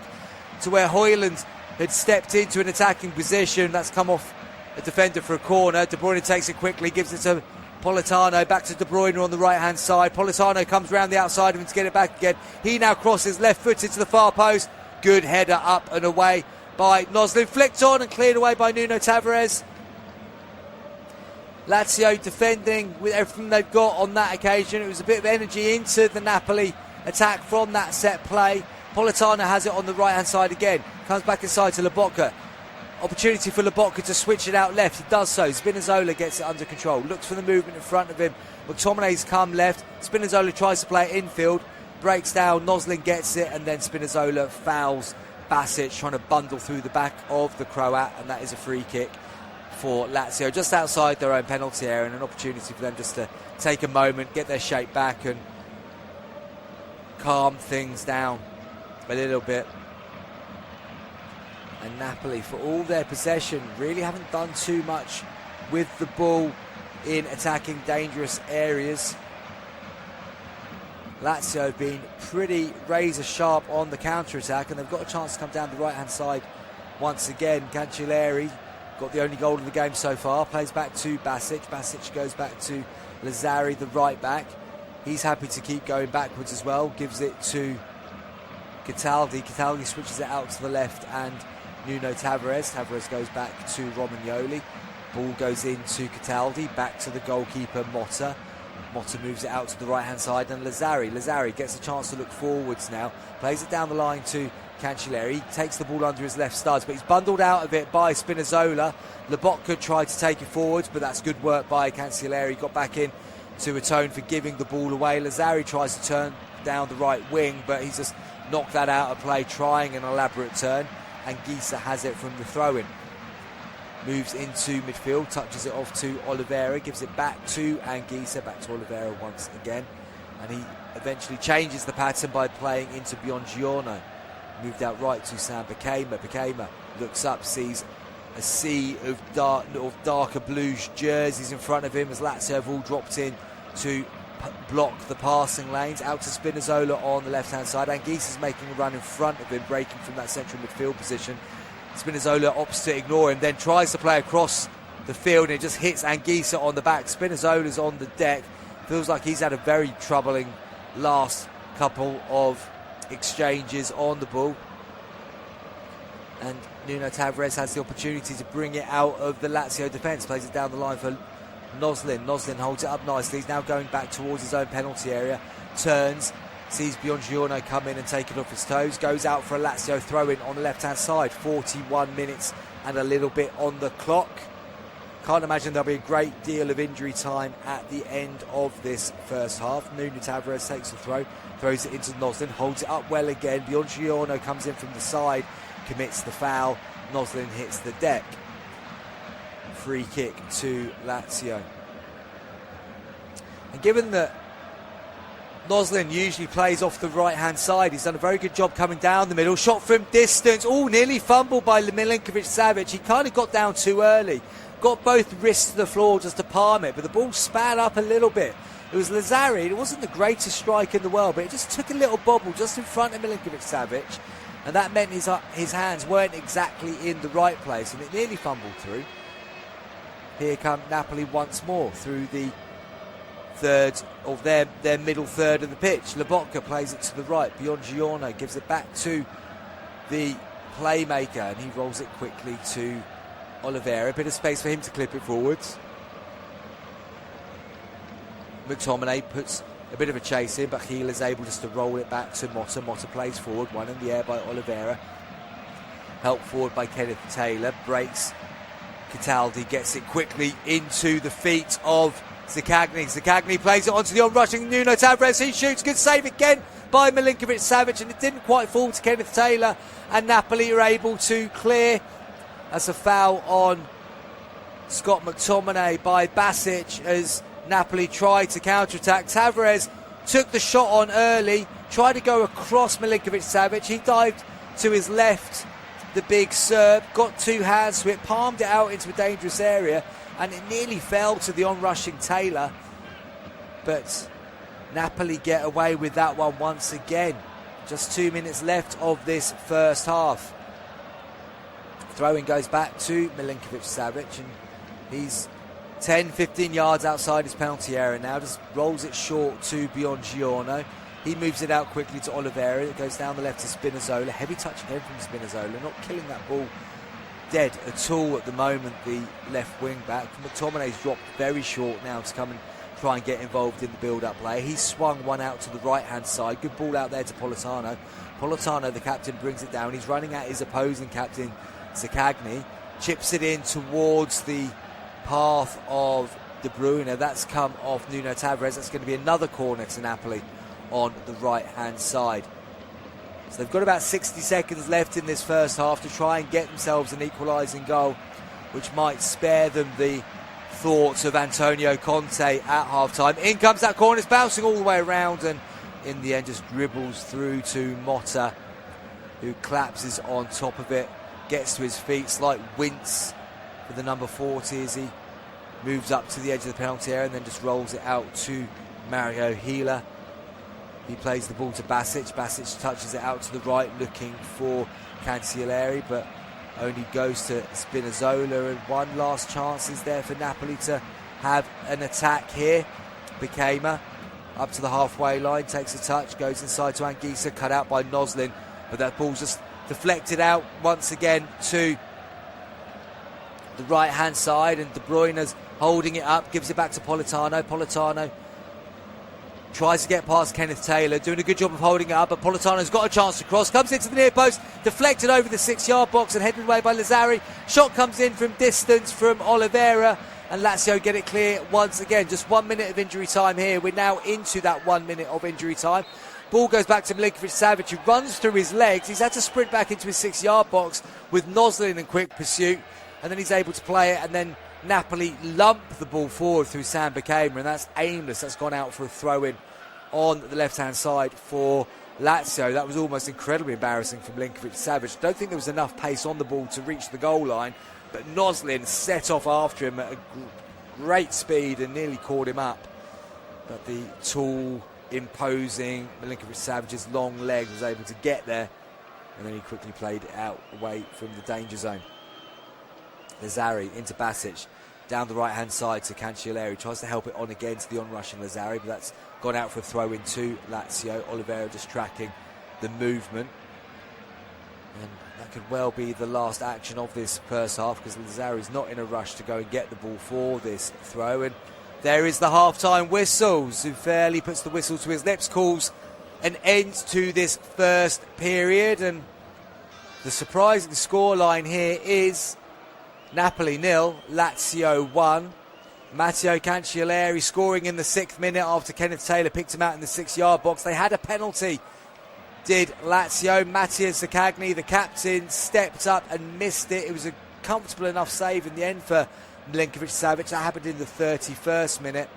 to where Højlund had stepped into an attacking position. That's come off a defender for a corner. De Bruyne takes it quickly, gives it to Politano, back to De Bruyne on the right-hand side. Politano comes round the outside of him to get it back again. He now crosses left-footed to the far post. Good header up and away by Noslin. Flicked on and cleared away by Nuno Tavares. Lazio defending with everything they've got on that occasion. It was a bit of energy into the Napoli attack from that set play. Politano has it on the right-hand side again. Comes back inside to Lobotka. Opportunity for Lobotka to switch it out left. He does so. Spinazzola gets it under control. Looks for the movement in front of him. McTominay's come left. Spinazzola tries to play it infield. Breaks down. Noslin gets it. And then Spinazzola fouls Basic, trying to bundle through the back of the Croat. And that is a free kick for Lazio, just outside their own penalty area, and an opportunity for them just to take a moment, get their shape back and calm things down a little bit. And Napoli, for all their possession, really haven't done too much with the ball in attacking dangerous areas. Lazio have been pretty razor sharp on the counter-attack, and they've got a chance to come down the right-hand side once again. Cancelleri got the only goal of the game so far. Plays back to Basic. Basic goes back to Lazzari, the right back. He's happy to keep going backwards as well. Gives it to Cataldi. Cataldi switches it out to the left, and Nuno Tavares. Tavares goes back to Romagnoli. Ball goes into Cataldi. Back to the goalkeeper, Motta. Motta moves it out to the right-hand side, and Lazzari. Lazzari gets a chance to look forwards now. Plays it down the line to Cancelleri. Takes the ball under his left studs, but he's bundled out of it by Spinazzola. Lobotka tried to take it forwards, but that's good work by Cancelleri. Got back in to atone for giving the ball away. Lazzari tries to turn down the right wing, but he's just knocked that out of play, trying an elaborate turn. And Gisa has it from the throw-in. Moves into midfield, touches it off to Oliveira, gives it back to Anguissa, back to Oliveira once again. And he eventually changes the pattern by playing into Buongiorno. Moved out right to Sam Bakema. Bakema looks up, sees a sea of darker blue jerseys in front of him as Lazio have all dropped in to block the passing lanes. Out to Spinazzola on the left-hand side. Anguissa's making a run in front of him, breaking from that central midfield position. Spinazzola opts to ignore him, then tries to play across the field, and it just hits Anguissa on the back. Spinazzola's on the deck. Feels like he's had a very troubling last couple of exchanges on the ball. And Nuno Tavares has the opportunity to bring it out of the Lazio defence. Plays it down the line for Noslin holds it up nicely. He's now going back towards his own penalty area. Turns, sees Buongiorno come in and take it off his toes. Goes out for a Lazio throw-in on the left-hand side. 41 minutes and a little bit on the clock. Can't imagine there'll be a great deal of injury time at the end of this first half. Nuno Tavares takes the throw, throws it into Noslin, holds it up well again. Buongiorno comes in from the side, commits the foul. Noslin hits the deck. Free kick to Lazio. And given that Noslin usually plays off the right-hand side, he's done a very good job coming down the middle. Shot from distance. Oh, nearly fumbled by Milinkovic-Savic. He kind of got down too early. Got both wrists to the floor just to palm it, but the ball span up a little bit. It was Lazzari. It wasn't the greatest strike in the world, but it just took a little bobble just in front of Milinkovic-Savic, and that meant his hands weren't exactly in the right place, and it nearly fumbled through. Here come Napoli once more through the third of their middle third of the pitch. Lobotka plays it to the right. Buongiorno gives it back to the playmaker, and he rolls it quickly to Oliveira. A bit of space for him to clip it forwards. McTominay puts a bit of a chase in, but Gil is able just to roll it back to Motta. Motta plays forward, one in the air by Oliveira. Helped forward by Kenneth Taylor. Breaks Cataldi, gets it quickly into the feet of Zaccagni. Zaccagni plays it onto the on-rushing Nuno Tavares. He shoots, good save again by Milinkovic-Savic, and it didn't quite fall to Kenneth Taylor, and Napoli are able to clear. That's a foul on Scott McTominay by Basic as Napoli tried to counter-attack. Tavares took the shot on early, tried to go across Milinkovic-Savic. He dived to his left, the big Serb, got two hands to it, palmed it out into a dangerous area, and it nearly fell to the on-rushing Taylor. But Napoli get away with that one once again. Just 2 minutes left of this first half. Throw-in goes back to Milinkovic-Savic, and he's 10-15 yards outside his penalty area now. Just rolls it short to Buongiorno. He moves it out quickly to Oliveira. It goes down the left to Spinazzola. Heavy touch again from Spinazzola, not killing that ball dead at all at the moment, the left wing back. McTominay's dropped very short now to come and try and get involved in the build-up play. He swung one out to the right-hand side. Good ball out there to Politano. Politano, the captain, brings it down. He's running at his opposing captain, Zaccagni. Chips it in towards the path of De Bruyne. That's come off Nuno Tavares. That's going to be another corner to Napoli on the right-hand side. So they've got about 60 seconds left in this first half to try and get themselves an equalising goal, which might spare them the thoughts of Antonio Conte at half-time. In comes that corner. It's bouncing all the way around, and in the end just dribbles through to Motta, who collapses on top of it, gets to his feet. Slight wince for the number 40 as he moves up to the edge of the penalty area and then just rolls it out to Mario Gila. He plays the ball to Basic. Basic touches it out to the right, looking for Cancellieri, but only goes to Spinazzola. And one last chance is there for Napoli to have an attack here. Bikema up to the halfway line, takes a touch, goes inside to Anguissa, cut out by Noslin, but that ball's just deflected out once again to the right-hand side, and De Bruyne's holding it up, gives it back to Politano. Politano tries to get past Kenneth Taylor, doing a good job of holding it up, but Politano's got a chance to cross, comes into the near post, deflected over the 6-yard box and headed away by Lazzari. Shot comes in from distance from Oliveira, and Lazio get it clear once again. Just 1 minute of injury time here. We're now into that 1 minute of injury time. Ball goes back to Milinkovic-Savic, who runs through his legs. He's had to sprint back into his 6-yard box with Noslin in quick pursuit, and then he's able to play it, and then Napoli lump the ball forward through Sam Bikema, and that's aimless. That's gone out for a throw-in on the left-hand side for Lazio. That was almost incredibly embarrassing from Milinkovic-Savic. Don't think there was enough pace on the ball to reach the goal line, but Noslin set off after him at a great speed and nearly caught him up. But the tall, imposing Milinkovic-Savic's long legs was able to get there, and then he quickly played it out away from the danger zone. Lazzari into Basic, down the right-hand side to Cancellieri, tries to help it on again to the on-rushing Lazzari, but that's gone out for a throw-in to Lazio. Oliveira just tracking the movement. And that could well be the last action of this first half, because Lazzari's not in a rush to go and get the ball for this throw. And there is the half-time whistle. Zufeli puts the whistle to his lips, calls an end to this first period. And the surprising scoreline here is Napoli 0, Lazio 1. Matteo Cancellieri scoring in the 6th minute after Kenneth Taylor picked him out in the 6-yard box. They had a penalty, did Lazio. Mattia Zaccagni, the captain, stepped up and missed it. It was a comfortable enough save in the end for Milinkovic-Savic. That happened in the 31st minute.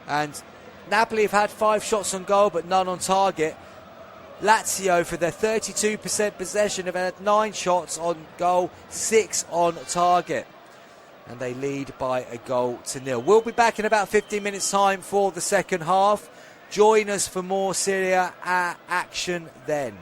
And Napoli have had 5 shots on goal but none on target. Lazio, for their 32% possession, have had 9 shots on goal, 6 on target. And they lead by a goal to 0. We'll be back in about 15 minutes' time for the second half. Join us for more Serie A action then.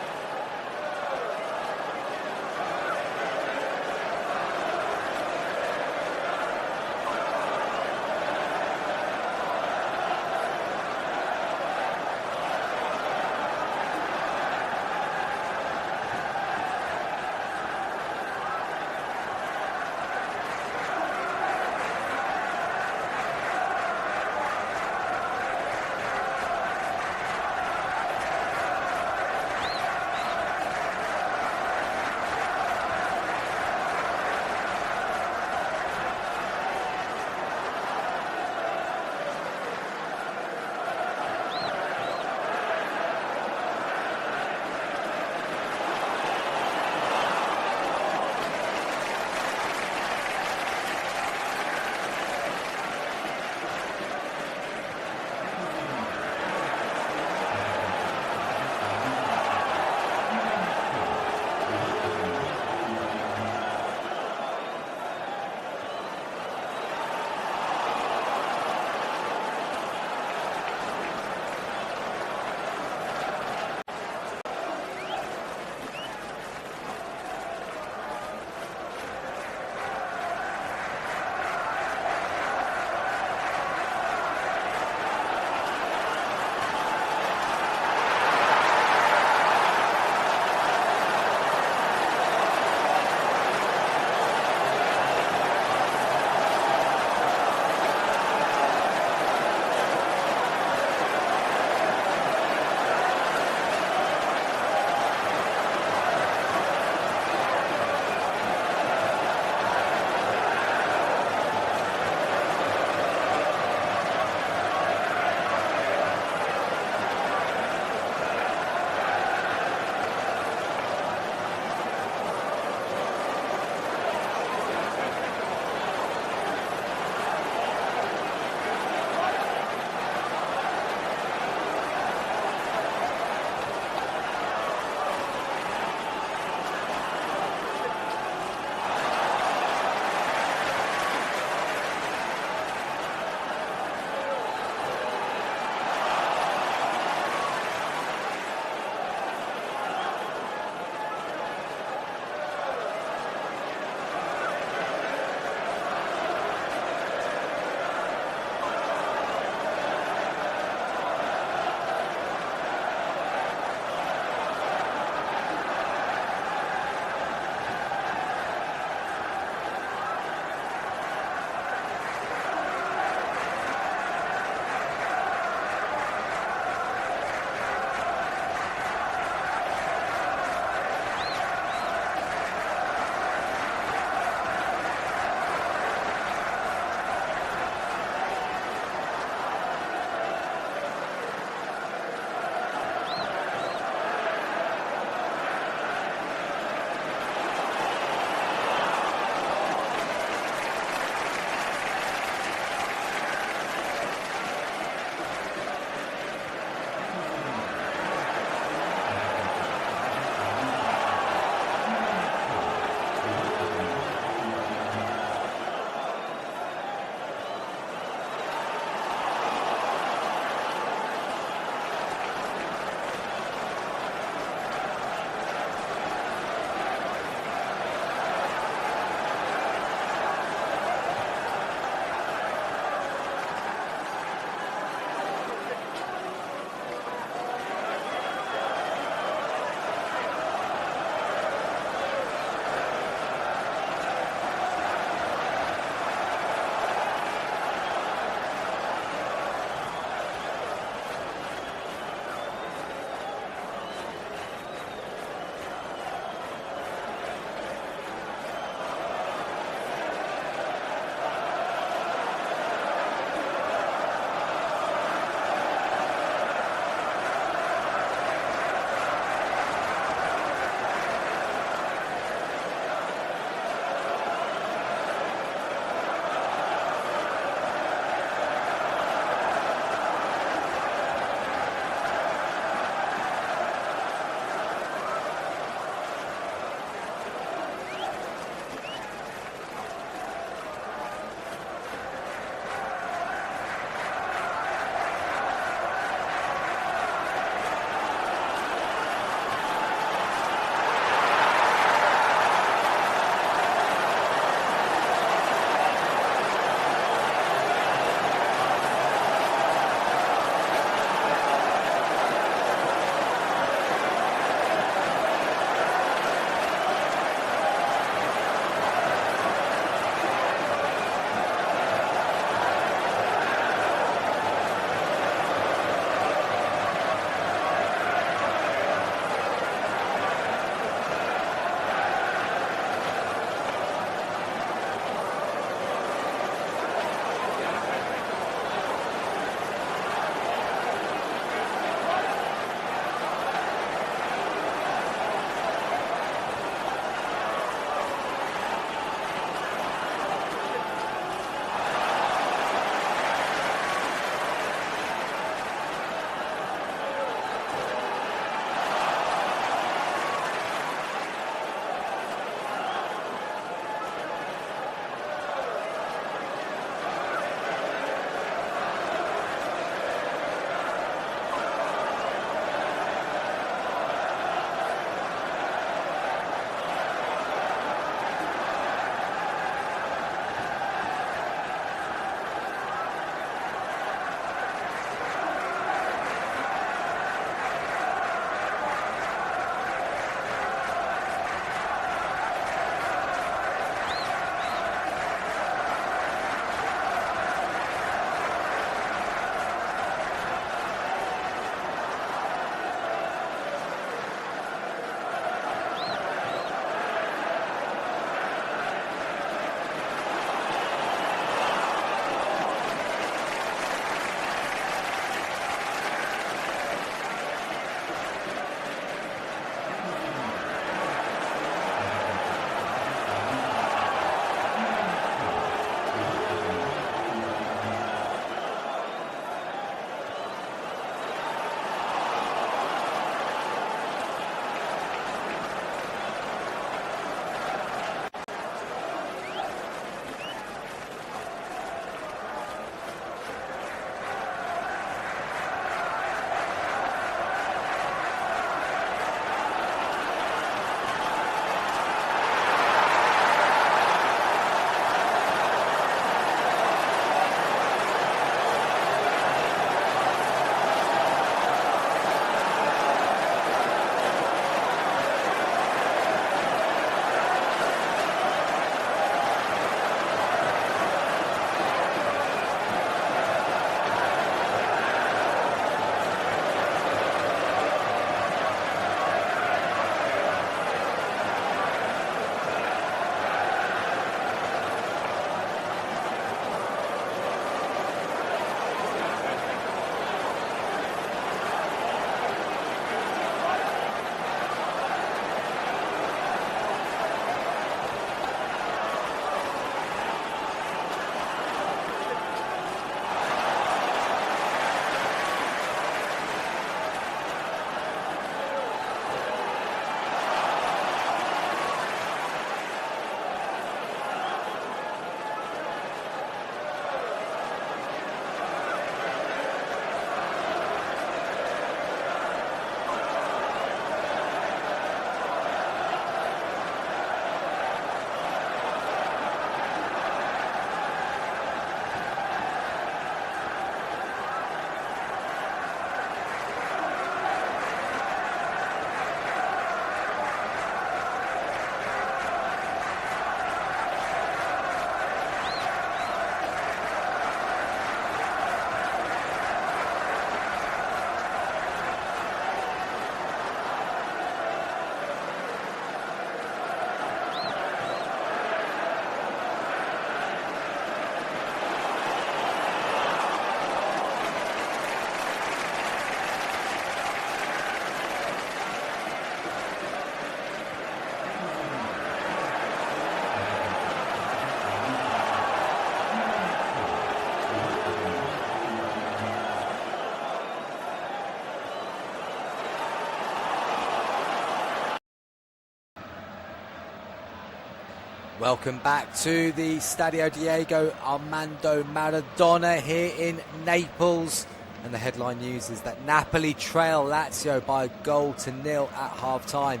Welcome back to the Stadio Diego Armando Maradona here in Naples. And the headline news is that Napoli trail Lazio by a goal to nil at half-time.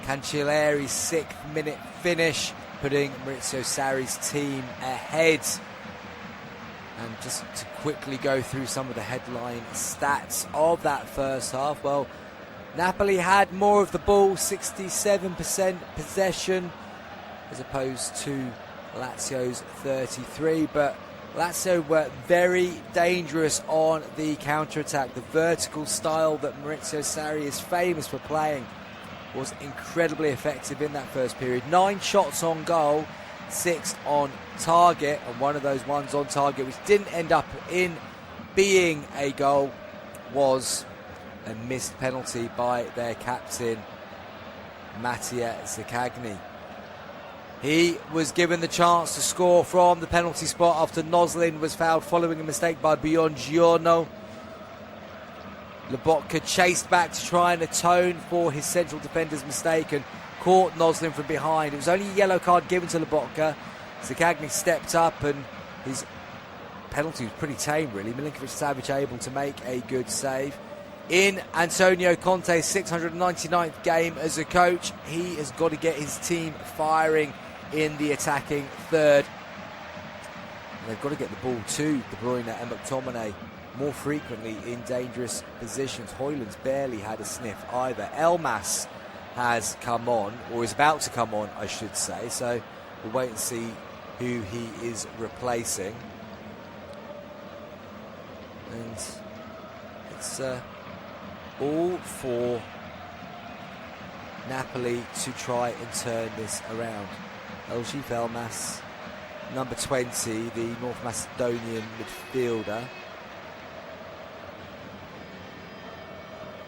Cancellieri's 6th minute finish, putting Maurizio Sarri's team ahead. And just to quickly go through some of the headline stats of that first half. Well, Napoli had more of the ball, 67% possession, as opposed to Lazio's 33%. But Lazio were very dangerous on the counter-attack. The vertical style that Maurizio Sarri is famous for playing was incredibly effective in that first period. 9 shots on goal, 6 on target, and one of those ones on target, which didn't end up in being a goal, was a missed penalty by their captain, Mattia Zaccagni. He was given the chance to score from the penalty spot after Noslin was fouled following a mistake by Buongiorno. Lobotka chased back to try and atone for his central defender's mistake and caught Noslin from behind. It was only a yellow card given to Lobotka. Zaccagni stepped up and his penalty was pretty tame, really. Milinkovic-Savic able to make a good save. In Antonio Conte's 699th game as a coach, he has got to get his team firing in the attacking third. And they've got to get the ball to De Bruyne and McTominay more frequently in dangerous positions. Højlund's barely had a sniff either. Elmas has come on, or is about to come on, I should say. So we'll wait and see who he is replacing. And it's all for Napoli to try and turn this around. Elgif Elmas, number 20, the North Macedonian midfielder.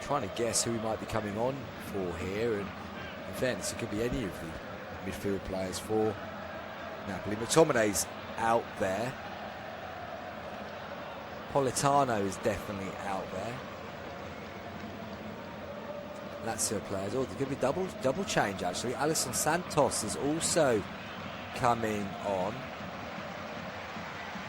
Trying to guess who he might be coming on for here, and in fairness, it could be any of the midfield players for Napoli. McTominay's out there. Politano is definitely out there. Lazio players. Oh, there could be double change actually. Alisson Santos is also coming on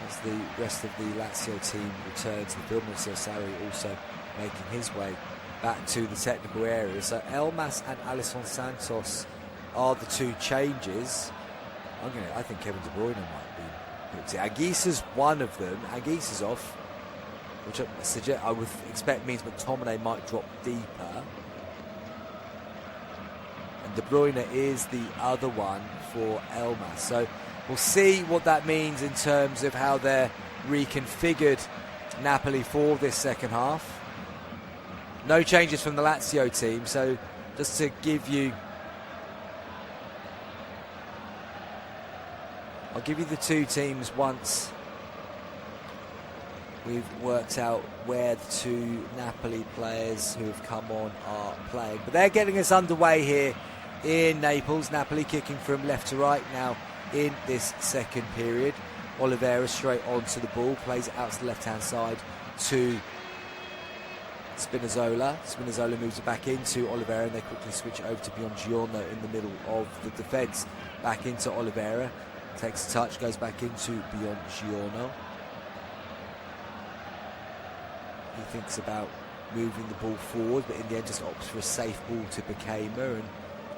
as the rest of the Lazio team returns to the field. Maurizio Sarri also making his way back to the technical area. So Elmas and Alisson Santos are the two changes. I think Kevin De Bruyne might be put in. Anguissa's one of them. Anguissa's off, which I would expect means McTominay might drop deeper. And De Bruyne is the other one for Elmas. So we'll see what that means in terms of how they're reconfigured Napoli for this second half. No changes from the Lazio team, so just to give you, I'll give you the two teams once we've worked out where the two Napoli players who have come on are playing. But they're getting us underway here in Naples. Napoli kicking from left to right now in this second period. Oliveira straight onto the ball, plays it out to the left-hand side to Spinazzola. Spinazzola moves it back into Oliveira, and they quickly switch it over to Buongiorno in the middle of the defence. Back into Oliveira, takes a touch, goes back into Buongiorno. He thinks about moving the ball forward, but in the end just opts for a safe ball to Bakema, and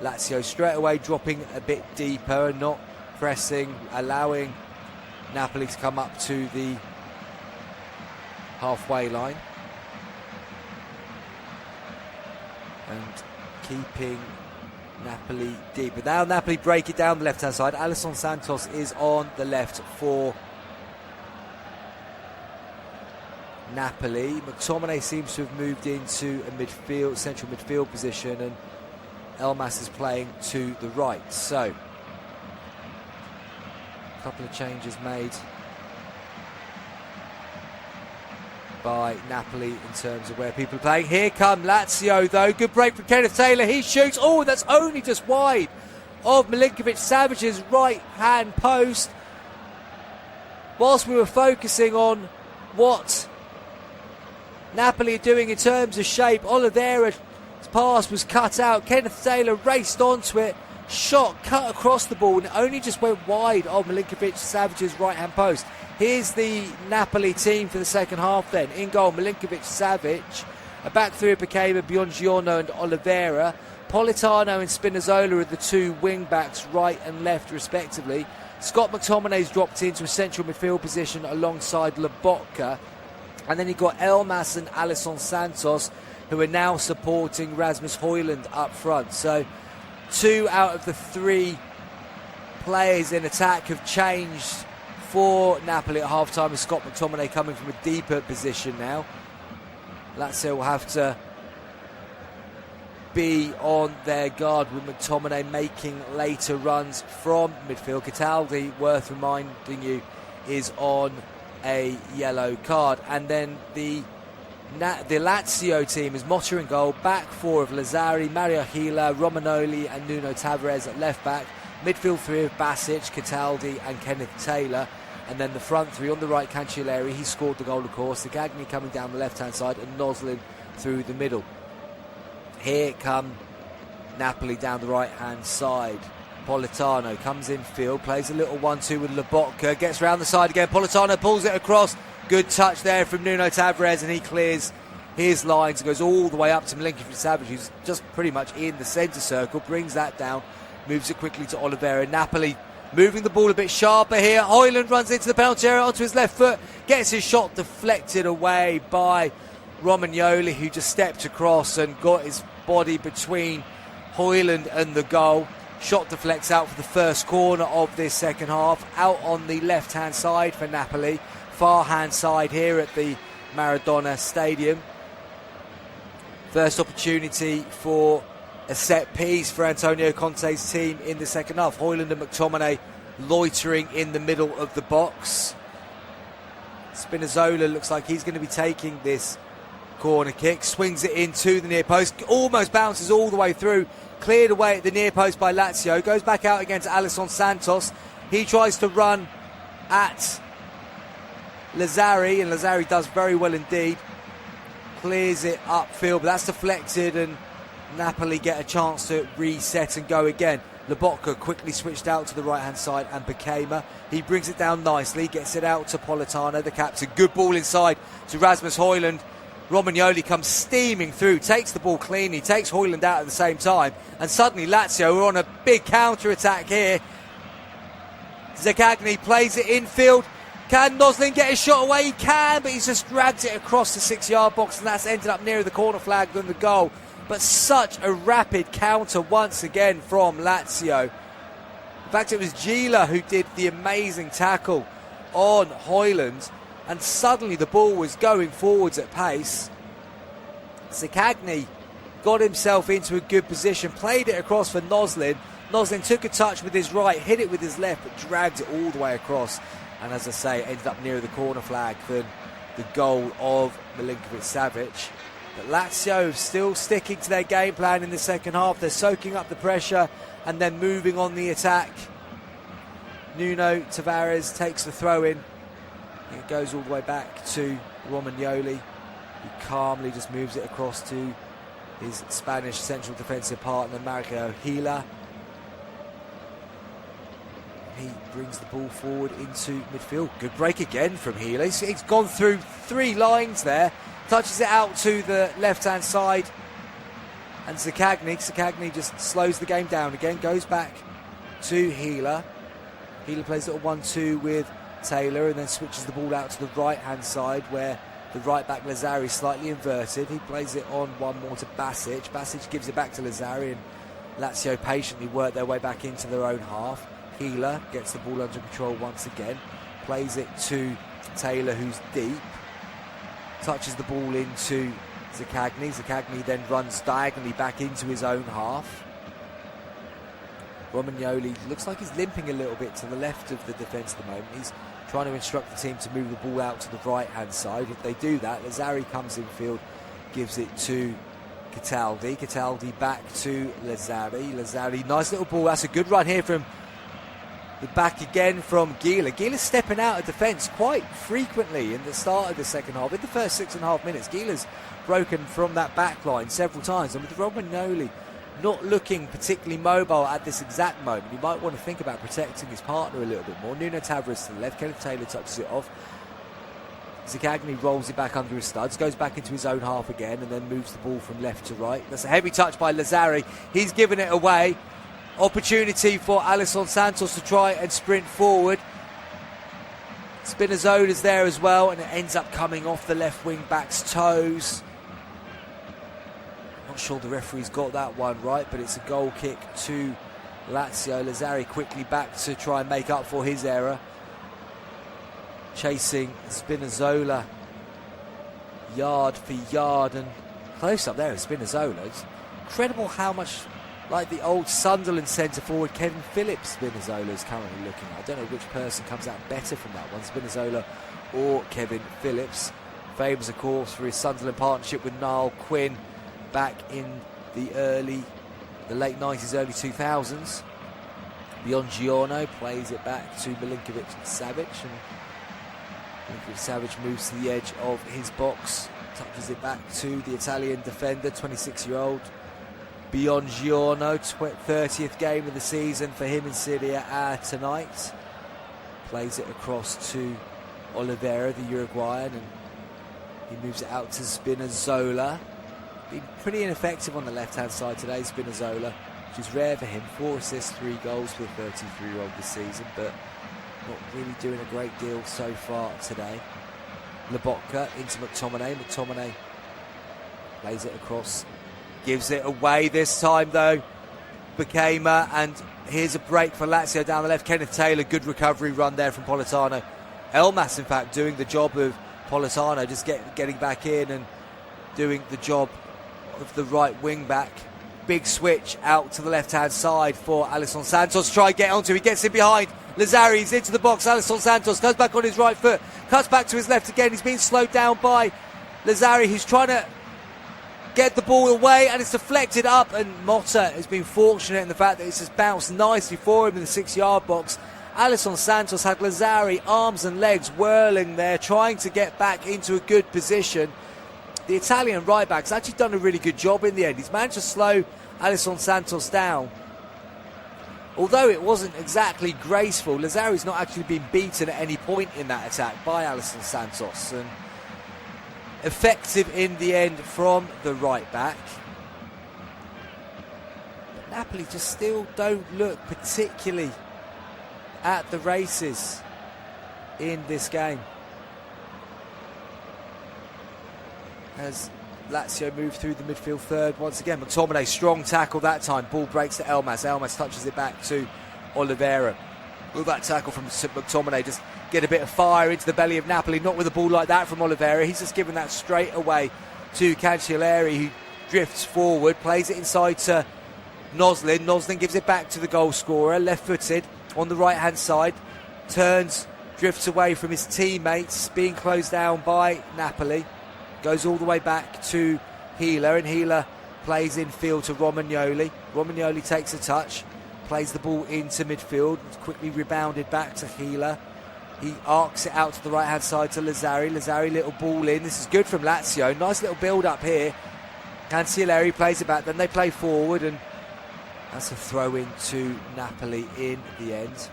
Lazio straight away dropping a bit deeper and not pressing, allowing Napoli to come up to the halfway line and keeping Napoli deep. But now Napoli break it down the left-hand side. Alisson Santos is on the left for Napoli. McTominay seems to have moved into a central midfield position, and Elmas is playing to the right. So a couple of changes made by Napoli in terms of where people are playing. Here come Lazio though. Good break from Kenneth Taylor. He shoots. Oh, that's only just wide of Milinkovic-Savic's right-hand post. Whilst we were focusing on what Napoli are doing in terms of shape, Oliveira's pass was cut out. Kenneth Taylor raced onto it, shot cut across the ball and it only just went wide of Milinkovic-Savic's right-hand post. Here's the Napoli team for the second half then. In goal, Milinkovic-Savic. A back three of Bakayema, Buongiorno and Oliveira. Politano and Spinazzola are the two wing-backs, right and left respectively. Scott McTominay's dropped into a central midfield position alongside Lobotka. And then you've got Elmas and Alisson Santos, who are now supporting Rasmus Højlund up front. So 2 out of the 3 players in attack have changed for Napoli at half-time, with Scott McTominay coming from a deeper position now. Lazio will have to be on their guard with McTominay making later runs from midfield. Cataldi, worth reminding you, is on a yellow card. And then the Lazio team is Motta in goal, back 4 of Lazzari, Mario Gila, Romagnoli and Nuno Tavares at left back, midfield 3 of Basic, Cataldi and Kenneth Taylor, and then the front 3 on the right, Cancelleri, he scored the goal of course, Sagagni coming down the left hand side and Noslin through the middle. Here come Napoli down the right hand side. Politano comes in field, plays a little 1-2 with Lobotka, gets round the side again, Politano pulls it across, good touch there from Nuno Tavares and he clears his lines, goes all the way up to Milinkovic-Savic, who's just pretty much in the centre circle, brings that down, moves it quickly to Oliveira. Napoli moving the ball a bit sharper here. Højlund runs into the penalty area onto his left foot, gets his shot deflected away by Romagnoli, who just stepped across and got his body between Højlund and the goal. Shot deflects out for the first corner of this second half, out on the left hand side for Napoli, far hand side here at the Maradona Stadium. First opportunity for a set piece for Antonio Conte's team in the second half. Højlund and McTominay loitering in the middle of the box. Spinazzola looks like he's going to be taking this corner kick, swings it into the near post, almost bounces all the way through, cleared away at the near post by Lazio, goes back out again to Alisson Santos. He tries to run at Lazzari, and Lazzari does very well indeed, clears it upfield, but that's deflected and Napoli get a chance to reset and go again. Lobotka quickly switched out to the right hand side and Bakayema, he brings it down nicely, gets it out to Politano, the captain, good ball inside to Rasmus Højlund. Romagnoli comes steaming through, takes the ball cleanly, takes Højlund out at the same time, and suddenly Lazio are on a big counter-attack here. Zaccagni plays it infield. Can Noslin get his shot away? He can, but he's just dragged it across the 6-yard box, and that's ended up nearer the corner flag than the goal. But such a rapid counter once again from Lazio. In fact, it was Gila who did the amazing tackle on Højlund, and suddenly the ball was going forwards at pace. Zaccagni got himself into a good position, played it across for Noslin. Noslin took a touch with his right, hit it with his left, but dragged it all the way across. And as I say, ended up nearer the corner flag than the goal of Milinkovic-Savic. But Lazio still sticking to their game plan in the second half. They're soaking up the pressure and then moving on the attack. Nuno Tavares takes the throw in. It goes all the way back to Romagnoli, who calmly just moves it across to his Spanish central defensive partner, Mario Gila. He brings the ball forward into midfield. Good break again from Gila. He's gone through 3 lines there. Touches it out to the left-hand side. And Zaccagni just slows the game down again. Goes back to Gila. Gila plays a little 1-2 with Taylor and then switches the ball out to the right-hand side where the right-back Lazzari slightly inverted. He plays it on one more to Basic. Basic gives it back to Lazzari and Lazio patiently work their way back into their own half. Gila gets the ball under control once again. Plays it to Taylor, who's deep. Touches the ball into Zaccagni. Zaccagni then runs diagonally back into his own half. Romagnoli looks like he's limping a little bit to the left of the defence at the moment. He's trying to instruct the team to move the ball out to the right-hand side. If they do that, Lazzari comes in field, gives it to Cataldi. Cataldi back to Lazzari. Lazzari, nice little ball. That's a good run here from the back again from Gila. Gila's stepping out of defence quite frequently in the start of the second half. In the first 6.5 minutes, Gila's broken from that back line several times. And with Romagnoli not looking particularly mobile at this exact moment. He might want to think about protecting his partner a little bit more. Nuno Tavares to the left, Kenneth Taylor touches it off. Zaccagni rolls it back under his studs, goes back into his own half again, and then moves the ball from left to right. That's a heavy touch by Lazzari. He's given it away. Opportunity for Alisson Santos to try and sprint forward. Spinazzola's there as well, and it ends up coming off the left wing back's toes. Not sure the referee's got that one right, but it's a goal kick to Lazio. Lazzari quickly back to try and make up for his error. Chasing Spinazzola yard for yard, and close up there of Spinazzola. It's incredible how much like the old Sunderland centre forward Kevin Phillips Spinazzola is currently looking. I don't know which person comes out better from that one, Spinazzola or Kevin Phillips. Famous, of course, for his Sunderland partnership with Niall Quinn back in the late 90s, early 2000s. Biongiorno plays it back to Milinkovic-Savic, and Milinkovic-Savic moves to the edge of his box, touches it back to the Italian defender, 26-year-old Biongiorno. 30th game of the season for him in Serie A tonight. Plays it across to Oliveira, the Uruguayan, and he moves it out to Spinazzola. Been pretty ineffective on the left-hand side today, Spinazzola, which is rare for him. 4 assists, 3 goals for the 33-year-old this season, but not really doing a great deal so far today. Lobotka into McTominay. McTominay plays it across, gives it away this time though. Bakema, and here's a break for Lazio down the left. Kenneth Taylor, good recovery run there from Politano. Elmas, in fact, doing the job of Politano, just getting back in and doing the job of the right wing back. Big switch out to the left-hand side for Alisson Santos. Try and get onto. He gets in behind Lazzari. He's into the box. Alisson Santos goes back on his right foot. Cuts back to his left again. He's being slowed down by Lazzari, who's trying to get the ball away, and it's deflected up. And Motta has been fortunate in the fact that it's just bounced nicely for him in the 6-yard box. Alisson Santos had Lazzari arms and legs whirling there, trying to get back into a good position. The Italian right back's actually done a really good job in the end. He's managed to slow Alisson Santos down. Although it wasn't exactly graceful, Lazzari's not actually been beaten at any point in that attack by Alisson Santos. And effective in the end from the right back. But Napoli just still don't look particularly at the races in this game, as Lazio move through the midfield third once again. McTominay, strong tackle that time. Ball breaks to Elmas. Elmas touches it back to Oliveira. Will that tackle from McTominay just get a bit of fire into the belly of Napoli? Not with a ball like that from Oliveira. He's just given that straight away to Cancellieri, who drifts forward, plays it inside to Noslin. Noslin gives it back to the goal scorer, left-footed on the right-hand side. Turns, drifts away from his teammates, being closed down by Napoli. Goes all the way back to Healer, and Healer plays in field to Romagnoli. Romagnoli takes a touch, plays the ball into midfield. It's quickly rebounded back to Healer. He arcs it out to the right-hand side to Lazzari. Lazzari, little ball in. This is good from Lazio. Nice little build-up here. Cancellieri plays it back, then they play forward, and that's a throw-in to Napoli in the end.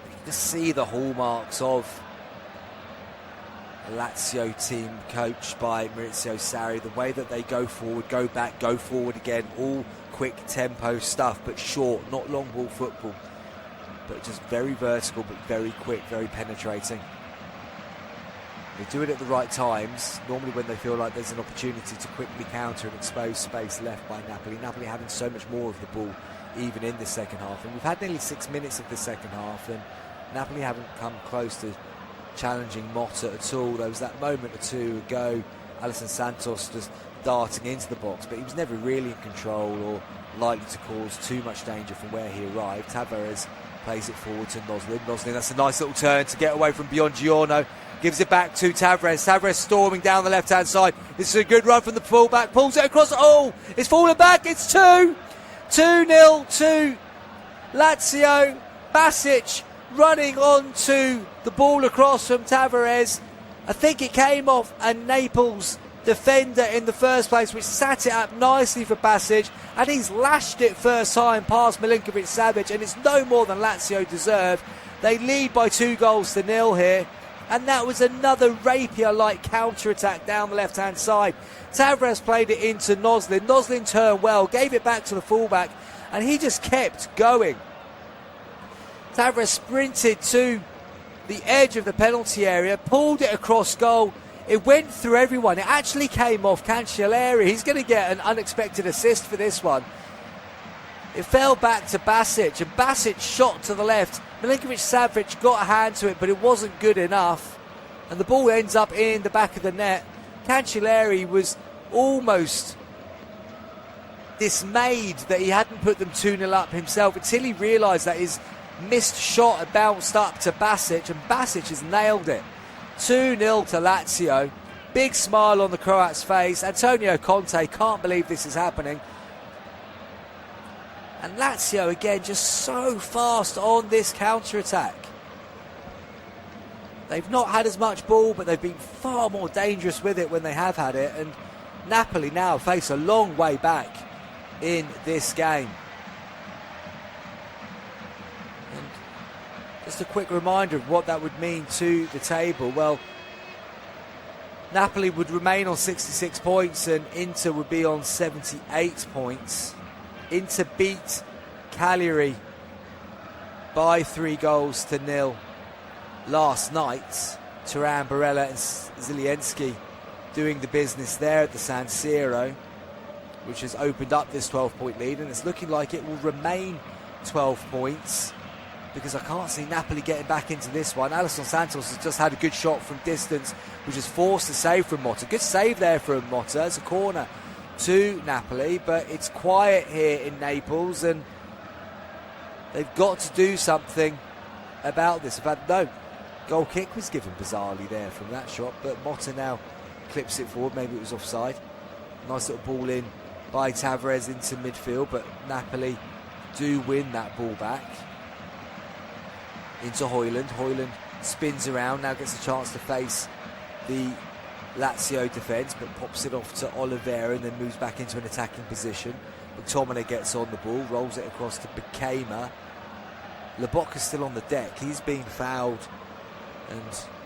You can just see the hallmarks of Lazio team coached by Maurizio Sarri, the way that they go forward, go back, go forward again, all quick tempo stuff, but short, not long ball football, but just very vertical, but very quick, very penetrating. They do it at the right times, normally when they feel like there's an opportunity to quickly counter and expose space left by Napoli. Napoli having so much more of the ball even in the second half, and we've had nearly 6 minutes of the second half, and Napoli haven't come close to challenging Motta at all. There was that moment or two ago, Alisson Santos just darting into the box, but he was never really in control or likely to cause too much danger from where he arrived. Tavares plays it forward to Noslin. Noslin, that's a nice little turn to get away from Biongiorno. Gives it back to Tavares. Tavares storming down the left-hand side. This is a good run from the fullback. Pulls it across. Oh, it's fallen back. It's 2-0 to Lazio. Basic running on to the ball across from Tavares. I think it came off a Naples defender in the first place, which sat it up nicely for Basic, and he's lashed it first time past Milinkovic-Savic, and it's no more than Lazio deserve. They lead by 2-0 here, and that was another Rapier-like counter-attack down the left-hand side. Tavares played it into Noslin. Noslin turned well, gave it back to the fullback, and he just kept going. Tavares sprinted to the edge of the penalty area, pulled it across goal. It went through everyone. It actually came off Cancelleri. He's going to get an unexpected assist for this one. It fell back to Basic, and Basic shot to the left. Milinkovic-Savic got a hand to it, but it wasn't good enough, and the ball ends up in the back of the net. Cancelleri was almost dismayed that he hadn't put them 2-0 up himself until he realised that his missed shot had bounced up to Basic, and Basic has nailed it. 2-0 to Lazio. Big smile on the Croat's face. Antonio Conte can't believe this is happening. And Lazio again just so fast on this counter-attack. They've not had as much ball, but they've been far more dangerous with it when they have had it. And Napoli now face a long way back in this game. And just a quick reminder of what that would mean to the table. Well, Napoli would remain on 66 points and Inter would be on 78 points. Inter beat Cagliari by 3-0 last night. Turan, Barella and Zielinski doing the business there at the San Siro, which has opened up this 12-point lead, and it's looking like it will remain 12 points because I can't see Napoli getting back into this one. Alisson Santos has just had a good shot from distance, which has forced a save from Motta. Good save there from Motta. It's a corner to Napoli, but it's quiet here in Naples, and they've got to do something about this. In fact, no, goal kick was given bizarrely there from that shot, but Motta now clips it forward. Maybe it was offside. Nice little ball in by Tavares into midfield, but Napoli do win that ball back into Højlund. Højlund spins around, now gets a chance to face the Lazio defence, but pops it off to Oliveira and then moves back into an attacking position. McTominay gets on the ball, rolls it across to Bakema. Lobotka's still on the deck. He's been fouled, and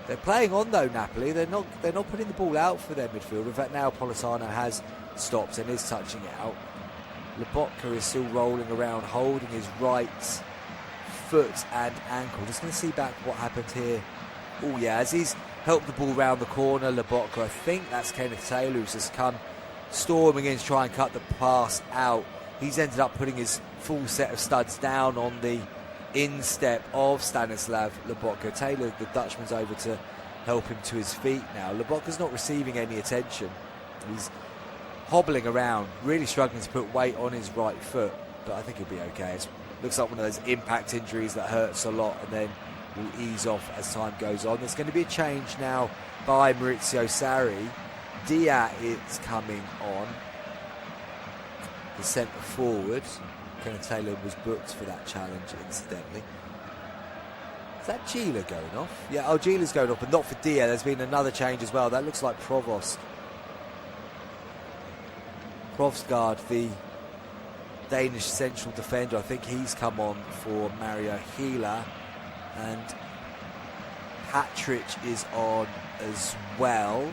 they're playing on though. Napoli, they're not putting the ball out for their midfield. In fact, now Politano has stopped and is touching it out. Lobotka is still rolling around, holding his right foot and ankle. Just going to see back what happened here. Oh yeah, as he's helped the ball round the corner, Lobotka, I think that's Kenneth Taylor, who's just come storming in to try and cut the pass out. He's ended up putting his full set of studs down on the instep of Stanislav Lobotka. Taylor, the Dutchman's over to help him to his feet now. Lobotka's not receiving any attention. He's hobbling around, really struggling to put weight on his right foot, but I think he'll be okay. It looks like one of those impact injuries that hurts a lot and then will ease off as time goes on. There's going to be a change now by Maurizio Sarri. Dia is coming on, the centre forward. Kenneth Taylor was booked for that challenge, incidentally. Is that Gila going off? Yeah, oh, Gila's going off, but not for Dia. There's been another change as well. That looks like Provost. Provsgaard, the Danish central defender, I think he's come on for Mario Gila. And Patrick is on as well.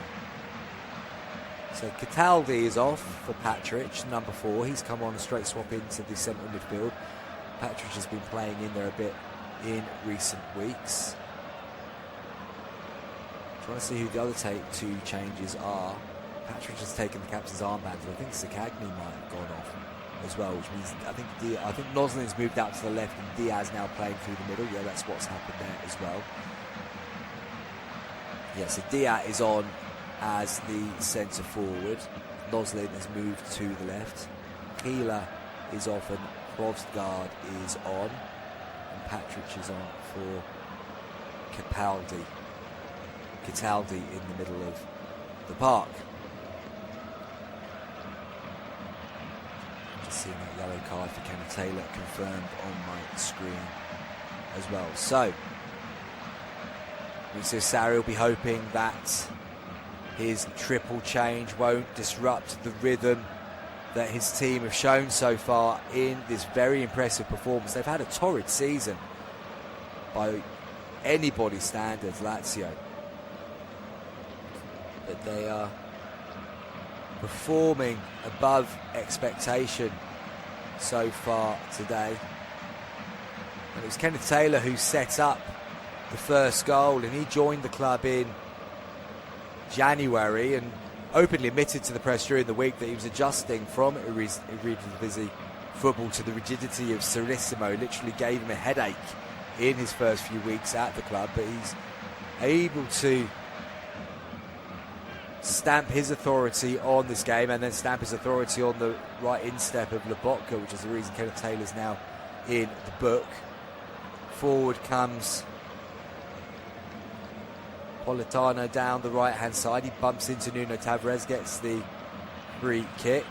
So Cataldi is off for Patrick, number 4. He's come on a straight swap into the central midfield. Patrick has been playing in there a bit in recent weeks. Trying to see who the other 2 changes are. Patrick has taken the captain's armband, and I think Sakagny might have gone off as well, which means I think Noslin's moved out to the left and Diaz now playing through the middle. Yeah, that's what's happened there as well. Yeah, so Diaz is on as the centre forward. Noslin has moved to the left. Gila is off and Provsgaard is on. And Patrick is on for Cataldi. Cataldi in the middle of the park. Just seeing that yellow card for Kenneth Taylor confirmed on my screen as well. So Sarri will be hoping that his triple change won't disrupt the rhythm that his team have shown so far in this very impressive performance. They've had a torrid season by anybody's standards, Lazio. But they are performing above expectation so far today. And it was Kenneth Taylor who set up the first goal, and he joined the club in January and openly admitted to the press during the week that he was adjusting from Eredivisie football to the rigidity of Serissimo. It literally gave him a headache in his first few weeks at the club, but he's able to stamp his authority on this game and then stamp his authority on the right instep of Lobotka, which is the reason Kenneth Taylor's now in the book. Forward comes Politano down the right-hand side. He bumps into Nuno Tavares, gets the free kick.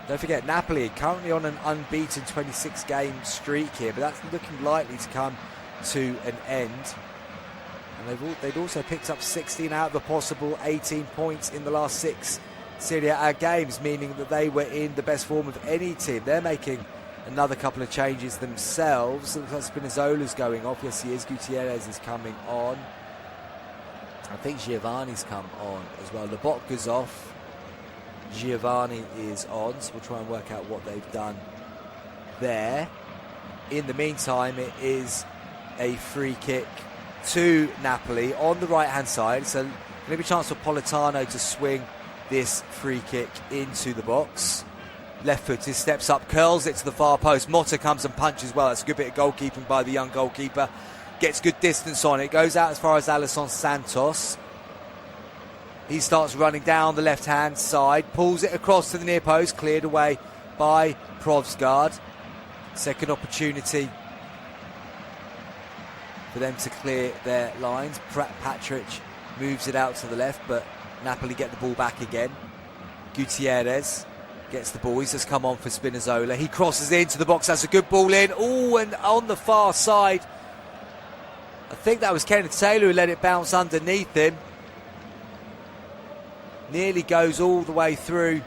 Don't forget, Napoli currently on an unbeaten 26-game streak here, but that's looking likely to come to an end. And they'd also picked up 16 out of the possible 18 points in the last 6 Serie A games, meaning that they were in the best form of any team. They're making another couple of changes themselves. Looks like Spinazzola's going off. Yes, he is. Gutierrez is coming on. I think Giovanni's come on as well. Lobotka's off. Giovanni is on. So we'll try and work out what they've done there. In the meantime, it is a free kick to Napoli on the right-hand side. So going to be a chance for Politano to swing this free kick into the box. Left-footed, steps up, curls it to the far post. Motta comes and punches well. That's a good bit of goalkeeping by the young goalkeeper. Gets good distance on it. Goes out as far as Alisson Santos. He starts running down the left-hand side. Pulls it across to the near post. Cleared away by Provsgaard. Second opportunity for them to clear their lines. Patrick moves it out to the left, but Napoli get the ball back again. Gutierrez gets the ball. He's just come on for Spinazzola. He crosses into the box. That's a good ball in. Oh, and on the far side, I think that was Kenneth Taylor who let it bounce underneath him. Nearly goes all the way through.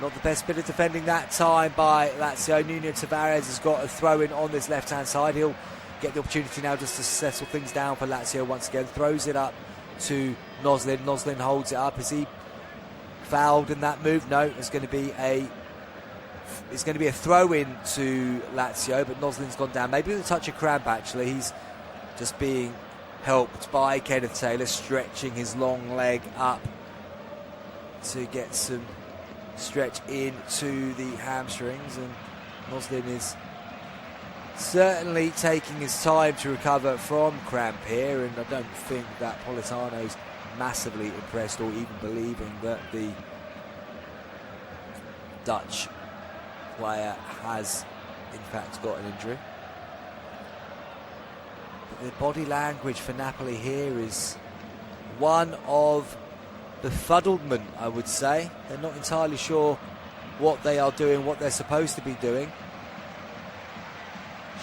Not the best bit of defending that time by Lazio. Nuno Tavares has got a throw in on this left-hand side. He'll get the opportunity now just to settle things down for Lazio once again. Throws it up to Noslin. Noslin holds it up. Is he fouled in that move? No, it's going to be a throw in to Lazio, but Noslin's gone down. Maybe with a touch of cramp, actually. He's just being helped by Kenneth Taylor, stretching his long leg up to get some stretch into the hamstrings, and Noslin is certainly taking his time to recover from cramp here, and I don't think that Politano's massively impressed or even believing that the Dutch player has in fact got an injury. But the body language for Napoli here is one of befuddlement, I would say. They're not entirely sure what they are doing, what they're supposed to be doing.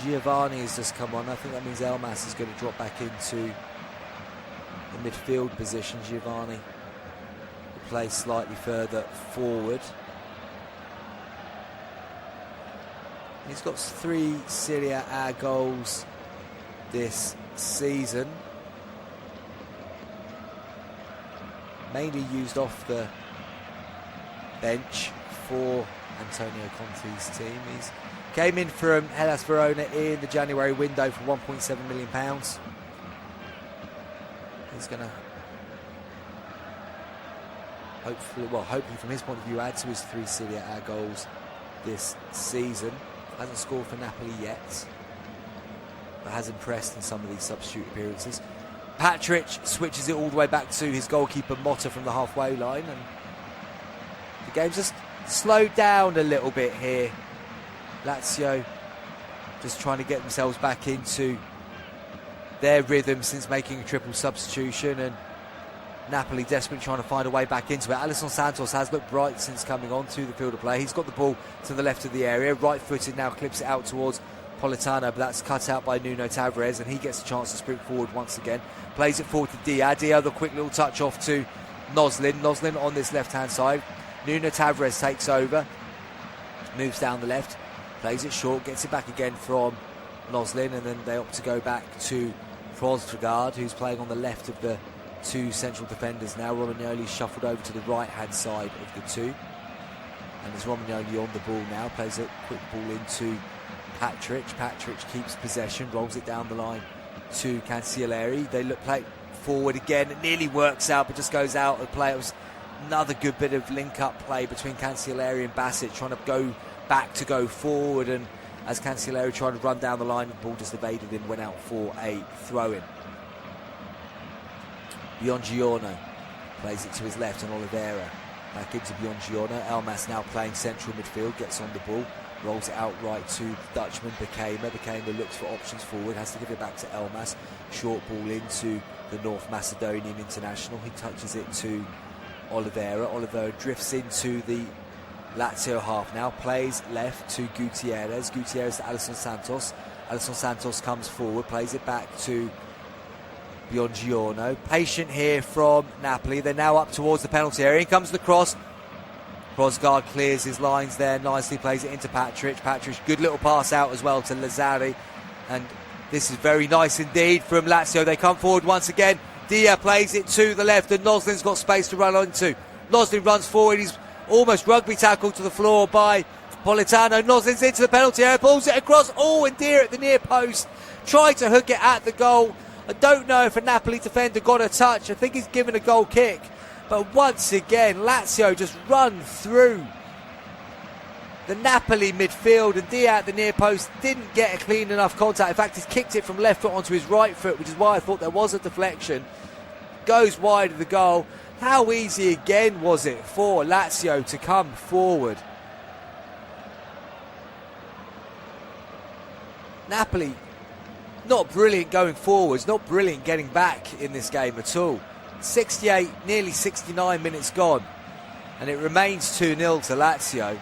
Giovanni has just come on. I think that means Elmas is going to drop back into the midfield position. Giovanni will play slightly further forward. He's got 3 Serie A goals this season. Mainly used off the bench for Antonio Conte's team. He's came in from Hellas Verona in the January window for £1.7 million. He's going to hopefully from his point of view add to his 3 Serie A goals this season. Hasn't scored for Napoli yet, but has impressed in some of these substitute appearances. Patrick switches it all the way back to his goalkeeper Motta from the halfway line, and the game's just slowed down a little bit here. Lazio just trying to get themselves back into their rhythm since making a triple substitution, and Napoli desperately trying to find a way back into it. Alisson Santos has looked bright since coming on to the field of play. He's got the ball to the left of the area, right-footed now, clips it out towards Politano, but that's cut out by Nuno Tavares, and he gets a chance to sprint forward once again. Plays it forward to Dia. Dia, the quick little touch off to Noslin. Noslin on this left-hand side. Nuno Tavares takes over, moves down the left, plays it short, gets it back again from Noslin, and then they opt to go back to Frostegard, who's playing on the left of the two central defenders now. Romagnoli shuffled over to the right-hand side of the two. And there's Romagnoli on the ball now, plays a quick ball into Patrick. Patrick keeps possession, rolls it down the line to Cancellieri. They play forward again. It nearly works out, but just goes out of play. It was another good bit of link-up play between Cancellieri and Basic, trying to go back to go forward, and as Cancellieri tried to run down the line, the ball just evaded him, went out for a throw-in. Biongiorno plays it to his left on Oliveira. Back into Biongiorno. Elmas now playing central midfield, gets on the ball, rolls it out right to Dutchman Bekema. Bekema looks for options forward, has to give it back to Elmas. Short ball into the North Macedonian international. He touches it to Oliveira. Oliveira drifts into the Lazio half now, plays left to Gutierrez. Gutierrez to Alisson Santos. Alisson Santos comes forward, plays it back to Biongiorno. Patient here from Napoli. They're now up towards the penalty area. Here comes the cross. Frostegard clears his lines there nicely, plays it into Patrick. Patrick, good little pass out as well to Lazzari. And this is very nice indeed from Lazio. They come forward once again. Dia plays it to the left, and Noslin's got space to run onto. Noslin runs forward. He's almost rugby tackled to the floor by Politano. Noslin's into the penalty area, pulls it across. Oh, and Dia at the near post. Tried to hook it at the goal. I don't know if a Napoli defender got a touch. I think he's given a goal kick. But once again, Lazio just run through the Napoli midfield, and Dia at the near post didn't get a clean enough contact. In fact, he's kicked it from left foot onto his right foot, which is why I thought there was a deflection. Goes wide of the goal. How easy again was it for Lazio to come forward? Napoli not brilliant going forwards, not brilliant getting back in this game at all. 68, nearly 69 minutes gone, and it remains 2-0 to Lazio,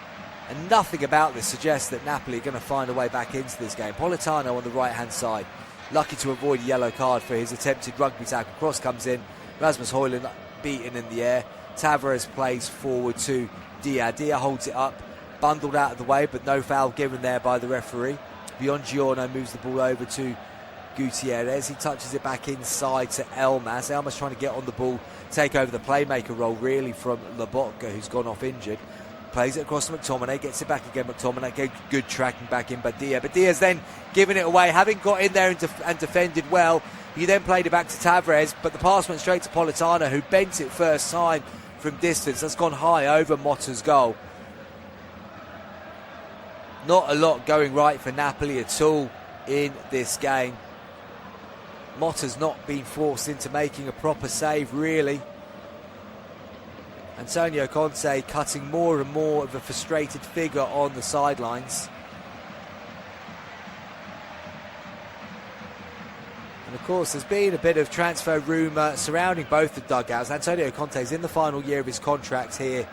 and nothing about this suggests that Napoli are going to find a way back into this game. Politano on the right hand side, lucky to avoid a yellow card for his attempted rugby tackle. Cross comes in, Rasmus Højlund beaten in the air. Tavares plays forward to Dia. Dia holds it up, bundled out of the way, but no foul given there by the referee. Biongiorno moves the ball over to Gutierrez. He touches it back inside to Elmas. Elmas trying to get on the ball, take over the playmaker role really from Lobotka, who's gone off injured. Plays it across to McTominay, gets it back again. McTominay, good tracking back in by Dia. But Dia's then given it away, having got in there and defended well. He then played it back to Tavares, but the pass went straight to Politano, who bent it first time from distance. That's gone high over Motta's goal. Not a lot going right for Napoli at all in this game. Motta's not been forced into making a proper save, really. Antonio Conte cutting more and more of a frustrated figure on the sidelines. And of course, there's been a bit of transfer rumour surrounding both the dugouts. Antonio Conte's in the final year of his contract here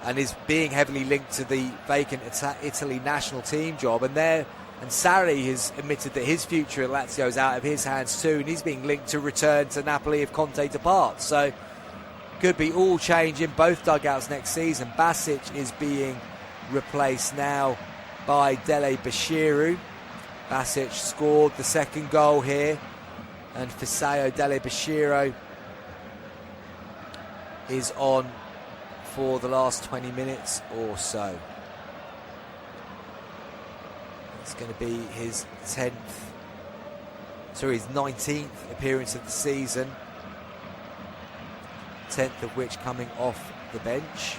and is being heavily linked to the vacant Italy national team job. And Sarri has admitted that his future at Lazio is out of his hands too, and he's being linked to return to Napoli if Conte departs. So could be all change in both dugouts next season. Basic is being replaced now by Dele Bashiru. Basic scored the second goal here, and Fisayo Dele Bashiru is on for the last 20 minutes or so. It's going to be his 19th appearance of the season, 10th of which coming off the bench.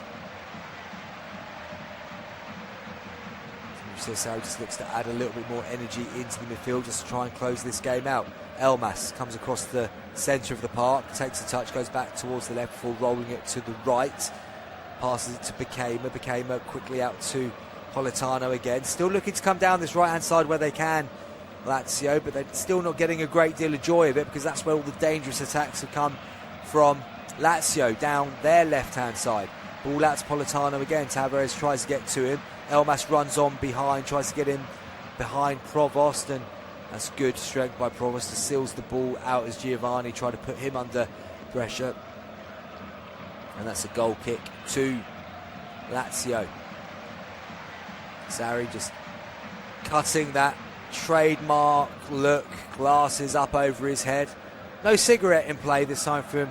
So Sarri just looks to add a little bit more energy into the midfield just to try and close this game out. Elmas comes across the centre of the park, takes a touch, goes back towards the left before rolling it to the right. Passes it to Bekema. Bekema quickly out to Politano again. Still looking to come down this right-hand side where they can, Lazio, but they're still not getting a great deal of joy of it because that's where all the dangerous attacks have come from Lazio, down their left-hand side. Ball out to Politano again. Tavares tries to get to him. Elmas runs on behind, tries to get in behind Provost, and that's good strength by Provost to seals the ball out as Giovanni tried to put him under pressure. And that's a goal kick to Lazio. Sarri just cutting that trademark look, glasses up over his head. No cigarette in play this time from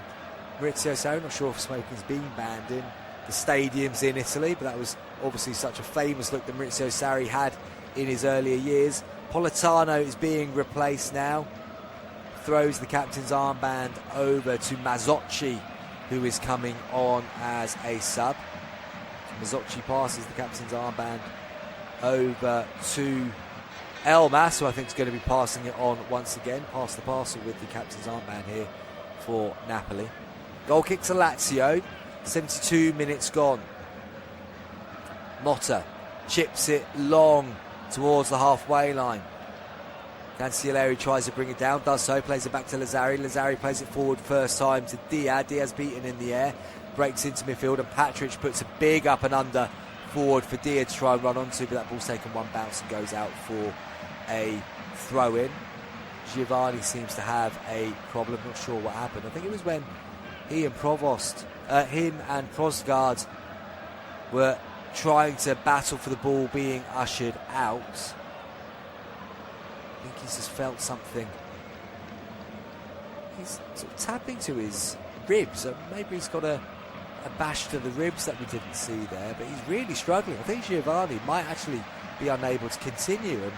Maurizio Sarri. Not sure if smoking's been banned in the stadiums in Italy, but that was obviously such a famous look that Maurizio Sarri had in his earlier years. Politano is being replaced now. Throws the captain's armband over to Mazzocchi, who is coming on as a sub. Mazzocchi passes the captain's armband over to Elmas, who I think is going to be passing it on once again. Pass the parcel with the captain's armband here for Napoli. Goal kick to Lazio. 72 minutes gone. Motta chips it long towards the halfway line. Cancelleri tries to bring it down, does so, plays it back to Lazzari. Lazzari plays it forward first time to Diaz. Diaz beaten in the air, breaks into midfield, and Patrick puts a big up and under forward for Diaz to try and run onto, but that ball's taken one bounce and goes out for a throw-in. Giovanni seems to have a problem, not sure what happened. I think it was when him and Prosgaard were trying to battle for the ball being ushered out. I think he's just felt something. He's sort of tapping to his ribs. Maybe he's got a bash to the ribs that we didn't see there, but he's really struggling. I think Giovanni might actually be unable to continue, and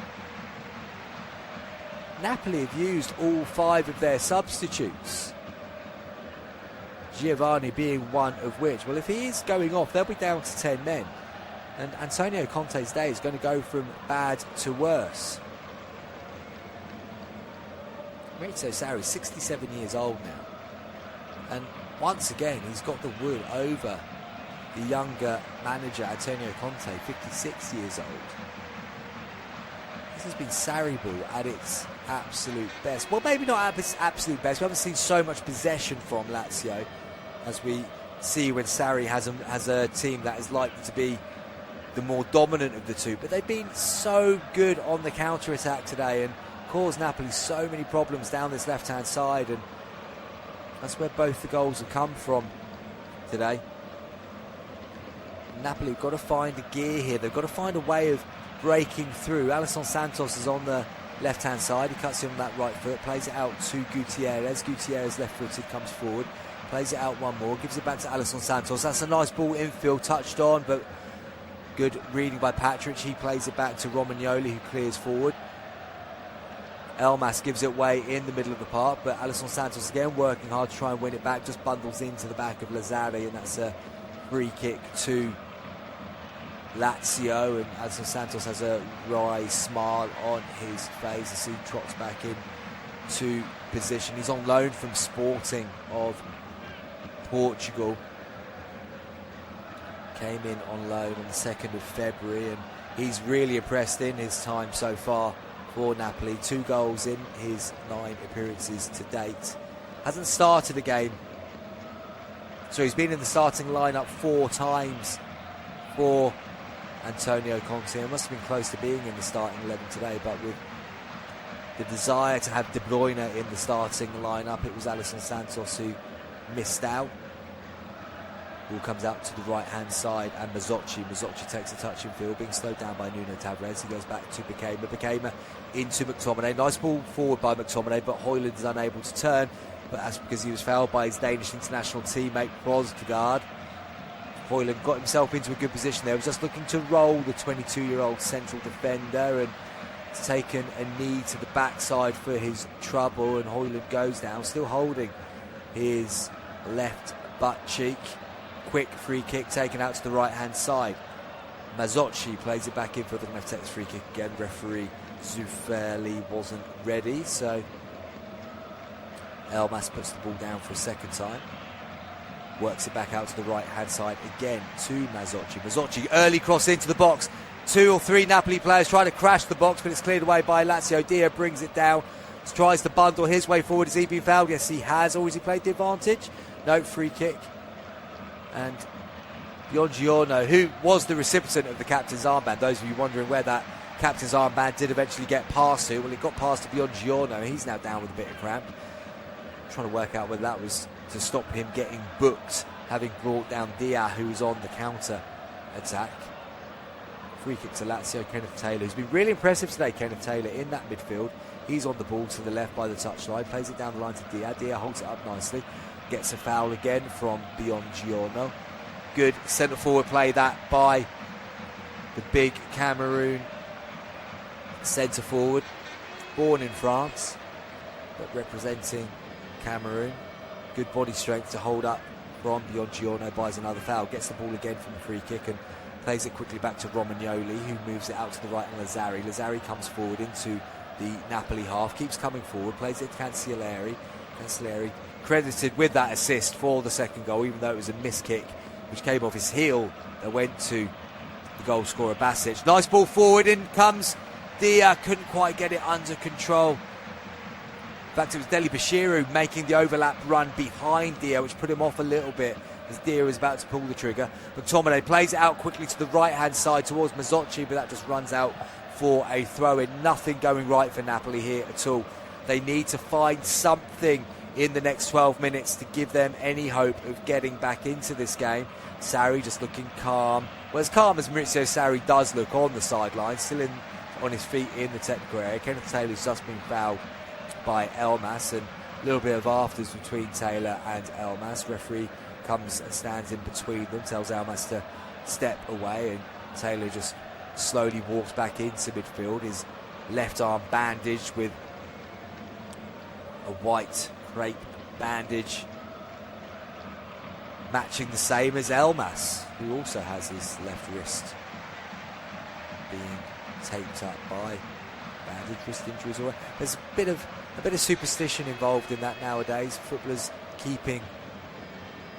Napoli have used all 5 of their substitutes, Giovanni being one of which. Well, if he is going off, they'll be down to 10 men, and Antonio Conte's day is going to go from bad to worse. Maurizio Sarri is 67 years old now, and once again he's got the wood over the younger manager Antonio Conte, 56 years old. This has been Sarri ball at its absolute best. Well, maybe not at its absolute best. We haven't seen so much possession from Lazio as we see when Sarri has a team that is likely to be the more dominant of the two, but they've been so good on the counter-attack today and caused Napoli so many problems down this left-hand side, and that's where both the goals have come from today. Napoli have got to find a gear here. They've got to find a way of breaking through. Alisson Santos is on the left-hand side. He cuts in on that right foot, plays it out to Gutierrez. Gutierrez, left-footed, comes forward, plays it out one more, gives it back to Alisson Santos. That's a nice ball infield, touched on, but good reading by Patrick. He plays it back to Romagnoli, who clears forward. Elmas gives it away in the middle of the park, but Alisson Santos again working hard to try and win it back, just bundles into the back of Lazzari, and that's a free kick to Lazio, and Alisson Santos has a wry smile on his face as he trots back into position. He's on loan from Sporting of Portugal. Came in on loan on the 2nd of February, and he's really impressed in his time so far for Napoli. 2 goals in his 9 appearances to date. Hasn't started a game, so he's been in the starting lineup 4 times for Antonio Conte. It must have been close to being in the starting 11 today, but with the desire to have De Bruyne in the starting lineup, it was Alisson Santos who missed out. Ball comes out to the right-hand side, and Mazzocchi takes a touch in field, being slowed down by Nuno Tavares. He goes back to Bakema into McTominay. Nice ball forward by McTominay, but Højlund is unable to turn. But that's because he was fouled by his Danish international teammate Prosgaard. Højlund got himself into a good position there. He was just looking to roll the 22-year-old central defender, and it's taken a knee to the backside for his trouble, and Højlund goes down, still holding his left butt cheek. Quick free kick taken out to the right-hand side. Mazzocchi plays it back in for the left text free kick again. Referee Zufeli wasn't ready, so Elmas puts the ball down for a second time. Works it back out to the right-hand side again to Mazzocchi. Mazzocchi, early cross into the box. 2 or 3 Napoli players trying to crash the box, but it's cleared away by Lazio. Dia brings it down, tries to bundle his way forward. Has he been fouled? Yes, he has. Or has he played the advantage? No, free kick. And Buongiorno, who was the recipient of the captain's armband, those of you wondering where that captain's armband did eventually get past to. Well, it got past to Buongiorno. He's now down with a bit of cramp. Trying to work out whether that was to stop him getting booked, having brought down Dia, who was on the counter attack. Free kick to Lazio, Kenneth Taylor, who's been really impressive today, Kenneth Taylor, in that midfield. He's on the ball to the left by the touchline, plays it down the line to Dia. Dia holds it up nicely, gets a foul again from Buongiorno. Good centre-forward play that by the big Cameroon centre-forward, born in France, but representing Cameroon. Good body strength to hold up from Buongiorno, buys another foul, gets the ball again from the free kick and plays it quickly back to Romagnoli, who moves it out to the right on Lazzari. Lazzari comes forward into the Napoli half, keeps coming forward, plays it to Cancellieri. Cancellieri credited with that assist for the second goal, even though it was a missed kick, which came off his heel that went to the goal scorer Basic. Nice ball forward, in comes Dia, couldn't quite get it under control. In fact, it was Deli Bashiru making the overlap run behind Dia, which put him off a little bit as Dia was about to pull the trigger. McTominay plays it out quickly to the right-hand side towards Mazzocchi, but that just runs out for a throw-in. Nothing going right for Napoli here at all. They need to find something in the next 12 minutes to give them any hope of getting back into this game. Sarri just looking calm. Well, as calm as Maurizio Sarri does look on the sideline, still on his feet in the technical area. Kenneth Taylor's just been fouled by Elmas, and a little bit of afters between Taylor and Elmas. Referee comes and stands in between them, tells Elmas to step away, and Taylor just slowly walks back into midfield, his left arm bandaged with a white crepe bandage, matching the same as Elmas, who also has his left wrist being taped up by bandage, wrist injuries. There's a bit of superstition involved in that nowadays. Footballers keeping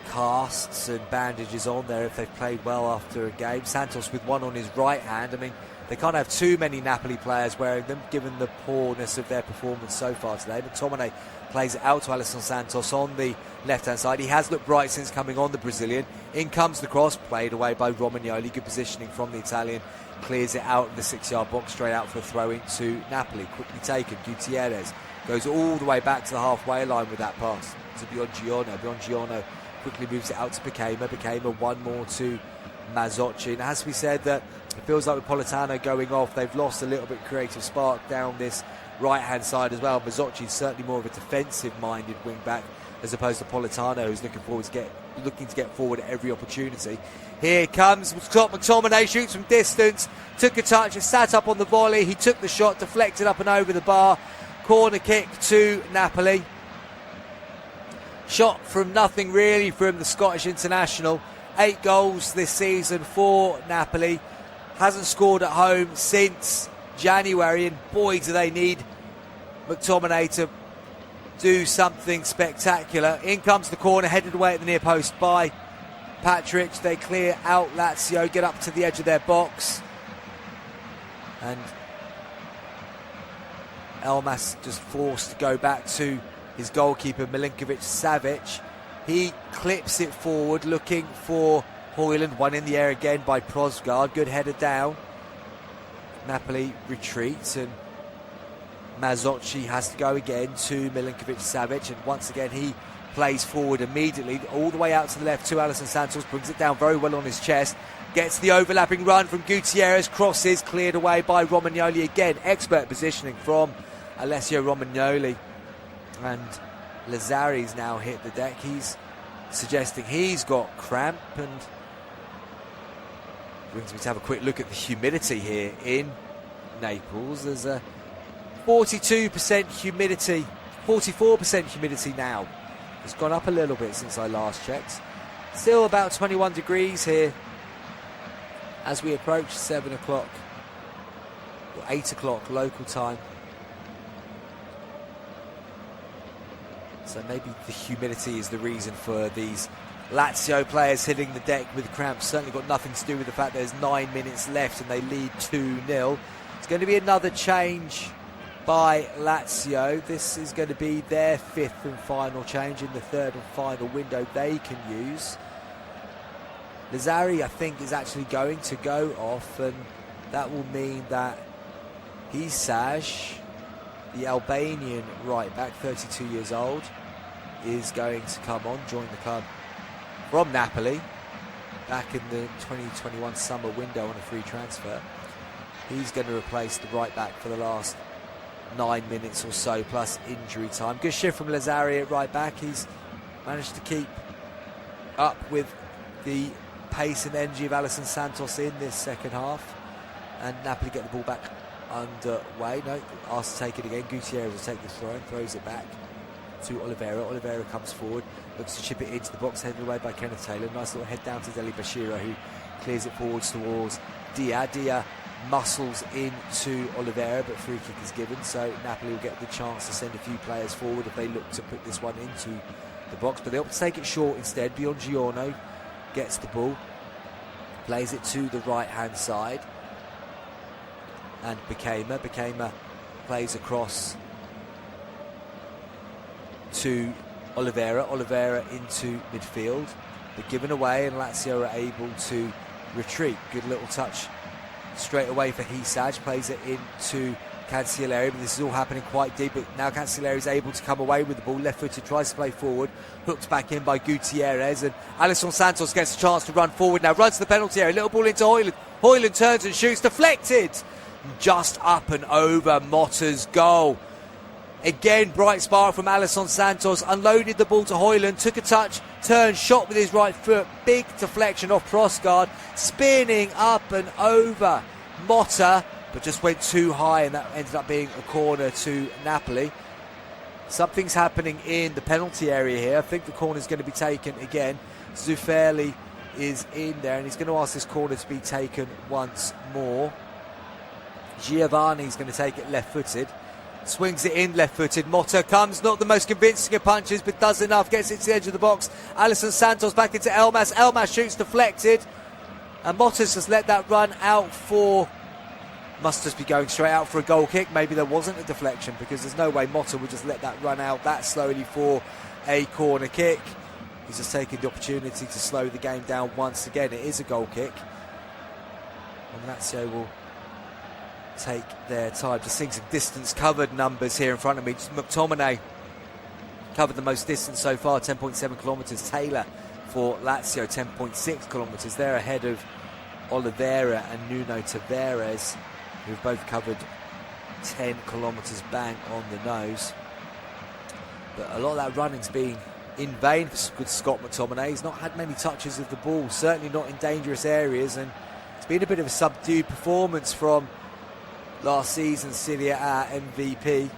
casts and bandages on there if they've played well after a game. Santos with one on his right hand. I mean, they can't have too many Napoli players wearing them given the poorness of their performance so far today. But McTominay plays it out to Alisson Santos on the left-hand side. He has looked bright since coming on, the Brazilian. In comes the cross, played away by Romagnoli. Good positioning from the Italian. Clears it out of the 6-yard box, straight out for a throw into Napoli. Quickly taken. Gutierrez goes all the way back to the halfway line with that pass to Buongiorno. Buongiorno quickly moves it out to Bakema, one more to Mazzocchi. And as we said, that it feels like with Politano going off, they've lost a little bit of creative spark down this right-hand side as well. Mazzocchi is certainly more of a defensive-minded wing-back as opposed to Politano, who's looking to get forward at every opportunity. Here comes McTominay, shoots from distance, took a touch, and sat up on the volley. He took the shot, deflected up and over the bar. Corner kick to Napoli. Shot from nothing really from the Scottish international. 8 goals this season for Napoli. Hasn't scored at home since January, and boy do they need McTominay to do something spectacular. In comes the corner, headed away at the near post by Patrick. They clear out Lazio, get up to the edge of their box, and Elmas just forced to go back to his goalkeeper Milinkovic-Savic. He clips it forward, looking for Højlund. One in the air again by Prosgaard. Good header down. Napoli retreats, and Mazzocchi has to go again to Milinkovic-Savic, and once again he plays forward immediately, all the way out to the left to Alisson Santos, brings it down very well on his chest, gets the overlapping run from Gutierrez, crosses, cleared away by Romagnoli again. Expert positioning from Alessio Romagnoli, and Lazzari's now hit the deck. He's suggesting he's got cramp, and brings me to have a quick look at the humidity here in Naples. There's a 42% humidity, 44% humidity now. It's gone up a little bit since I last checked. Still about 21 degrees here as we approach 7 o'clock or 8 o'clock local time. So maybe the humidity is the reason for these Lazio players hitting the deck with cramps. Certainly got nothing to do with the fact there's 9 minutes left and they lead 2-0. It's going to be another change by Lazio. This is going to be their 5th and final change in the 3rd and final window they can use. Lazzari, I think, is actually going to go off, and that will mean that Hisaj, the Albanian right back, 32 years old, is going to come on, join the club from Napoli back in the 2021 summer window on a free transfer. He's going to replace the right back for the last 9 minutes or so, plus injury time. Good shift from Lazzari at right back. He's managed to keep up with the pace and energy of Alisson Santos in this second half, and Napoli get the ball back underway. No, asked to take it again. Gutierrez will take the throw and throws it back to Oliveira. Oliveira comes forward, looks to chip it into the box, headed away by Kenneth Taylor. Nice little head down to Deli Bashira, who clears it forwards towards Dia. Dia muscles into Oliveira, but free kick is given, so Napoli will get the chance to send a few players forward if they look to put this one into the box, but they opt to take it short instead. Biongiorno gets the ball, plays it to the right hand side, and Bekema plays across to Oliveira into midfield, but given away, and Lazio are able to retreat. Good little touch straight away for Hisaj, plays it into Cancelleri, but this is all happening quite deep, but now Cancelleri is able to come away with the ball, left-footed, tries to play forward, hooked back in by Gutierrez, and Alisson Santos gets a chance to run forward now, runs to the penalty area, little ball into Højlund. Højlund turns and shoots, deflected, just up and over Motta's goal. Again, bright spark from Alisson Santos, unloaded the ball to Højlund, took a touch, turned, shot with his right foot, big deflection off Prosgaard, spinning up and over Motta, but just went too high, and that ended up being a corner to Napoli. Something's happening in the penalty area here. I think the corner is going to be taken again. Zufeli is in there, and he's going to ask this corner to be taken once more. Giovanni's going to take it left-footed. Swings it in left-footed. Motta comes, not the most convincing of punches, but does enough. Gets it to the edge of the box. Alisson Santos back into Elmas. Elmas shoots deflected. And Motta's just let that run out for... Must just be going straight out for a goal kick. Maybe there wasn't a deflection, because there's no way Motta would just let that run out that slowly for a corner kick. He's just taking the opportunity to slow the game down once again. It is a goal kick. And Lazio will take their time. Just seeing some distance covered numbers here in front of me. McTominay covered the most distance so far, 10.7 kilometres. Taylor for Lazio, 10.6 kilometres. They're ahead of Oliveira and Nuno Tavares, who've both covered 10 kilometres bang on the nose. But a lot of that running's been in vain for good Scott McTominay. He's not had many touches of the ball, certainly not in dangerous areas, and it's been a bit of a subdued performance from last season's Serie A MVP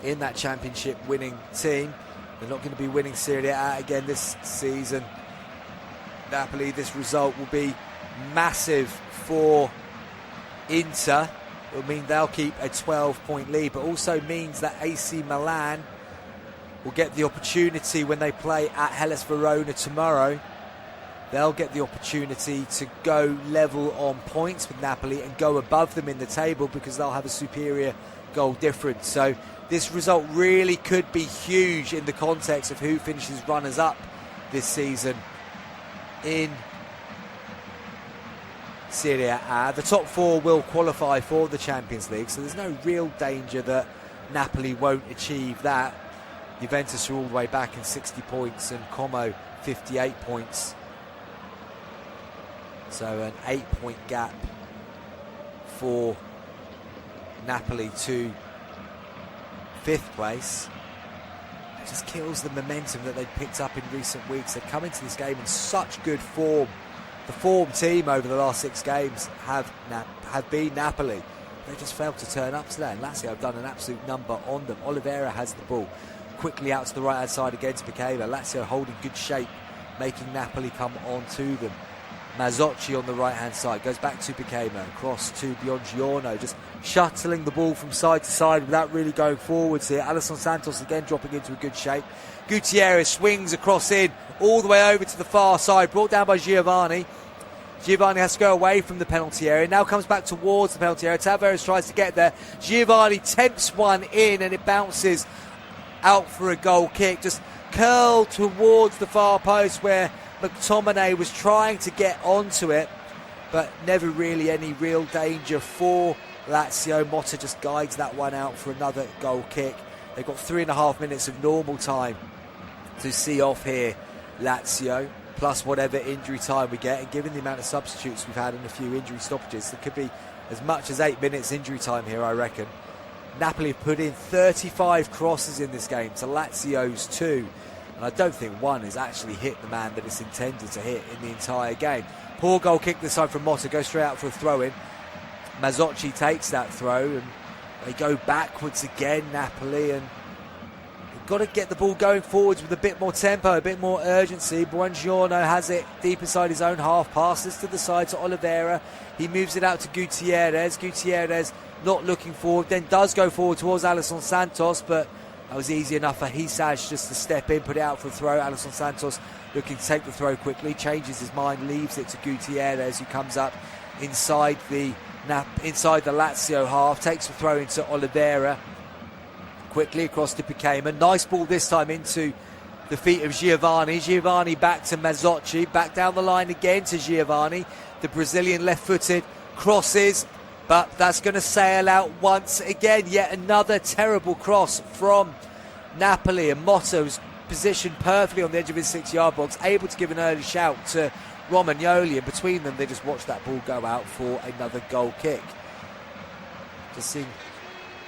in that championship winning team. They're not going to be winning Serie A again this season. Napoli, this result will be massive for Inter. It will mean they'll keep a 12-point lead, but also means that AC Milan will get the opportunity when they play at Hellas Verona tomorrow. They'll get the opportunity to go level on points with Napoli and go above them in the table, because they'll have a superior goal difference. So this result really could be huge in the context of who finishes runners-up this season in Serie A. The top four will qualify for the Champions League, so there's no real danger that Napoli won't achieve that. Juventus are all the way back in 60 points and Como 58 points. So an 8-point gap for Napoli to 5th place. It just kills the momentum that they've picked up in recent weeks. They've come into this game in such good form. The form team over the last 6 games have been Napoli. They just failed to turn up today, and Lazio have done an absolute number on them. Oliveira has the ball quickly out to the right hand side against Bekema. Lazio holding good shape, making Napoli come on to them. Mazzocchi on the right hand side goes back to Bekema, across to Biongiorno, just shuttling the ball from side to side without really going forwards here. Alisson Santos again dropping into a good shape. Gutierrez swings across in all the way over to the far side, brought down by Giovanni. Giovanni has to go away from the penalty area, now comes back towards the penalty area. Tavares tries to get there. Giovanni tempts one in, and it bounces out for a goal kick, just curled towards the far post where McTominay was trying to get onto it, but never really any real danger for Lazio. Motta just guides that one out for another goal kick. They've got 3.5 minutes of normal time to see off here, Lazio, plus whatever injury time we get. And given the amount of substitutes we've had and a few injury stoppages, there could be as much as 8 minutes injury time here, I reckon. Napoli have put in 35 crosses in this game to Lazio's 2. And I don't think one has actually hit the man that it's intended to hit in the entire game. Poor goal kick this time from Motta, goes straight out for a throw-in. Mazzocchi takes that throw and they go backwards again, Napoli, and they've got to get the ball going forwards with a bit more tempo, a bit more urgency. Buongiorno has it deep inside his own half, passes to the side to Oliveira. He moves it out to Gutierrez. Gutierrez not looking forward, then does go forward towards Alisson Santos, but that was easy enough for Hisaj just to step in, put it out for a throw. Alisson Santos looking to take the throw quickly, changes his mind, leaves it to Gutierrez, who comes up inside the Lazio half, takes the throw into Oliveira, quickly across to Picama. Nice ball this time into the feet of Giovanni. Giovanni back to Mazzocchi, back down the line again to Giovanni. The Brazilian left-footed crosses, but that's going to sail out once again. Yet another terrible cross from Napoli, and Motta was positioned perfectly on the edge of his 6-yard box, able to give an early shout to Romagnoli, and between them they just watched that ball go out for another goal kick. Just seeing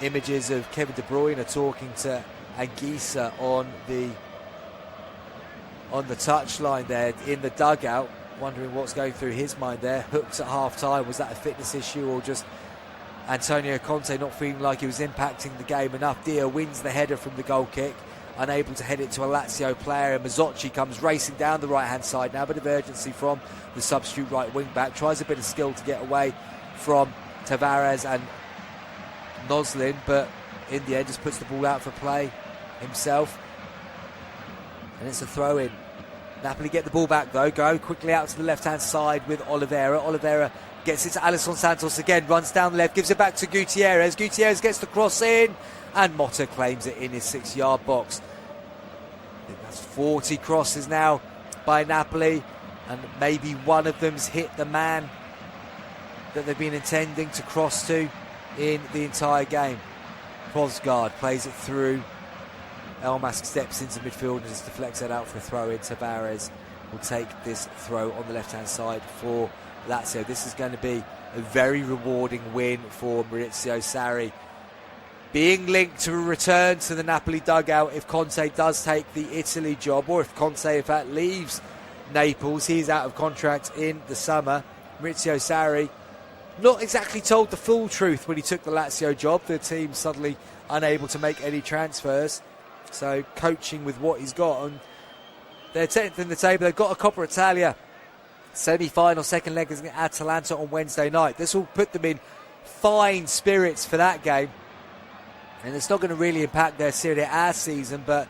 images of Kevin De Bruyne talking to Anguissa on the touchline there in the dugout, wondering what's going through his mind there. Hooks at half time, was that a fitness issue or just Antonio Conte not feeling like he was impacting the game enough? Dia wins the header from the goal kick, unable to head it to a Lazio player, and Mazzocchi comes racing down the right hand side now. A bit of urgency from the substitute right wing back, tries a bit of skill to get away from Tavares and Noslin, but in the end just puts the ball out for play himself, and it's a throw in. Napoli get the ball back though, go quickly out to the left hand side with Oliveira. Oliveira gets it to Alisson Santos again, runs down the left, gives it back to Gutierrez. Gutierrez gets the cross in, and Motta claims it in his 6-yard box. I think that's 40 crosses now by Napoli, and maybe one of them's hit the man that they've been intending to cross to in the entire game. Prosgard plays it through. Elmas steps into midfield and just deflects it out for a throw-in. Tavares will take this throw on the left-hand side for Lazio. This is going to be a very rewarding win for Maurizio Sarri, being linked to a return to the Napoli dugout if Conte does take the Italy job, or if Conte in fact leaves Naples. He's out of contract in the summer. Maurizio Sarri not exactly told the full truth when he took the Lazio job. The team suddenly unable to make any transfers, so coaching with what he's got. And they're 10th in the table. They've got a Coppa Italia semi-final, second leg is against Atalanta on Wednesday night. This will put them in fine spirits for that game, and it's not going to really impact their Serie A season, but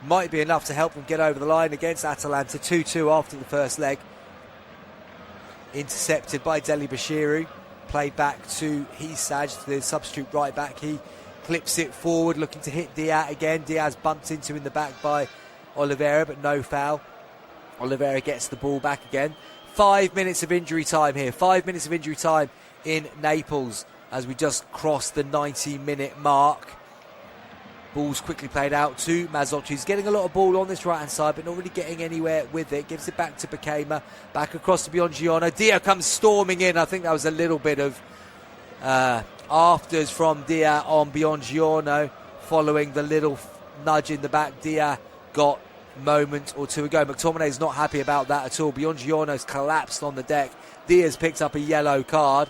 might be enough to help them get over the line against Atalanta. 2-2 after the first leg, intercepted by Deli Bashiru, played back to Hisaj, the substitute right back. He clips it forward, looking to hit Diaz again. Diaz bumped into in the back by Oliveira, but no foul. Oliveira gets the ball back again. 5 minutes of injury time here. 5 minutes of injury time in Naples as we just crossed the 90-minute mark. Ball's quickly played out to Mazzocchi. He's getting a lot of ball on this right-hand side, but not really getting anywhere with it. Gives it back to Picama. Back across to Buongiorno. Dia comes storming in. I think that was a little bit of afters from Dia on Buongiorno, following the little nudge in the back Dia got moment or two ago. McTominay's not happy about that at all. Buongiorno's collapsed on the deck. Dia's picked up a yellow card.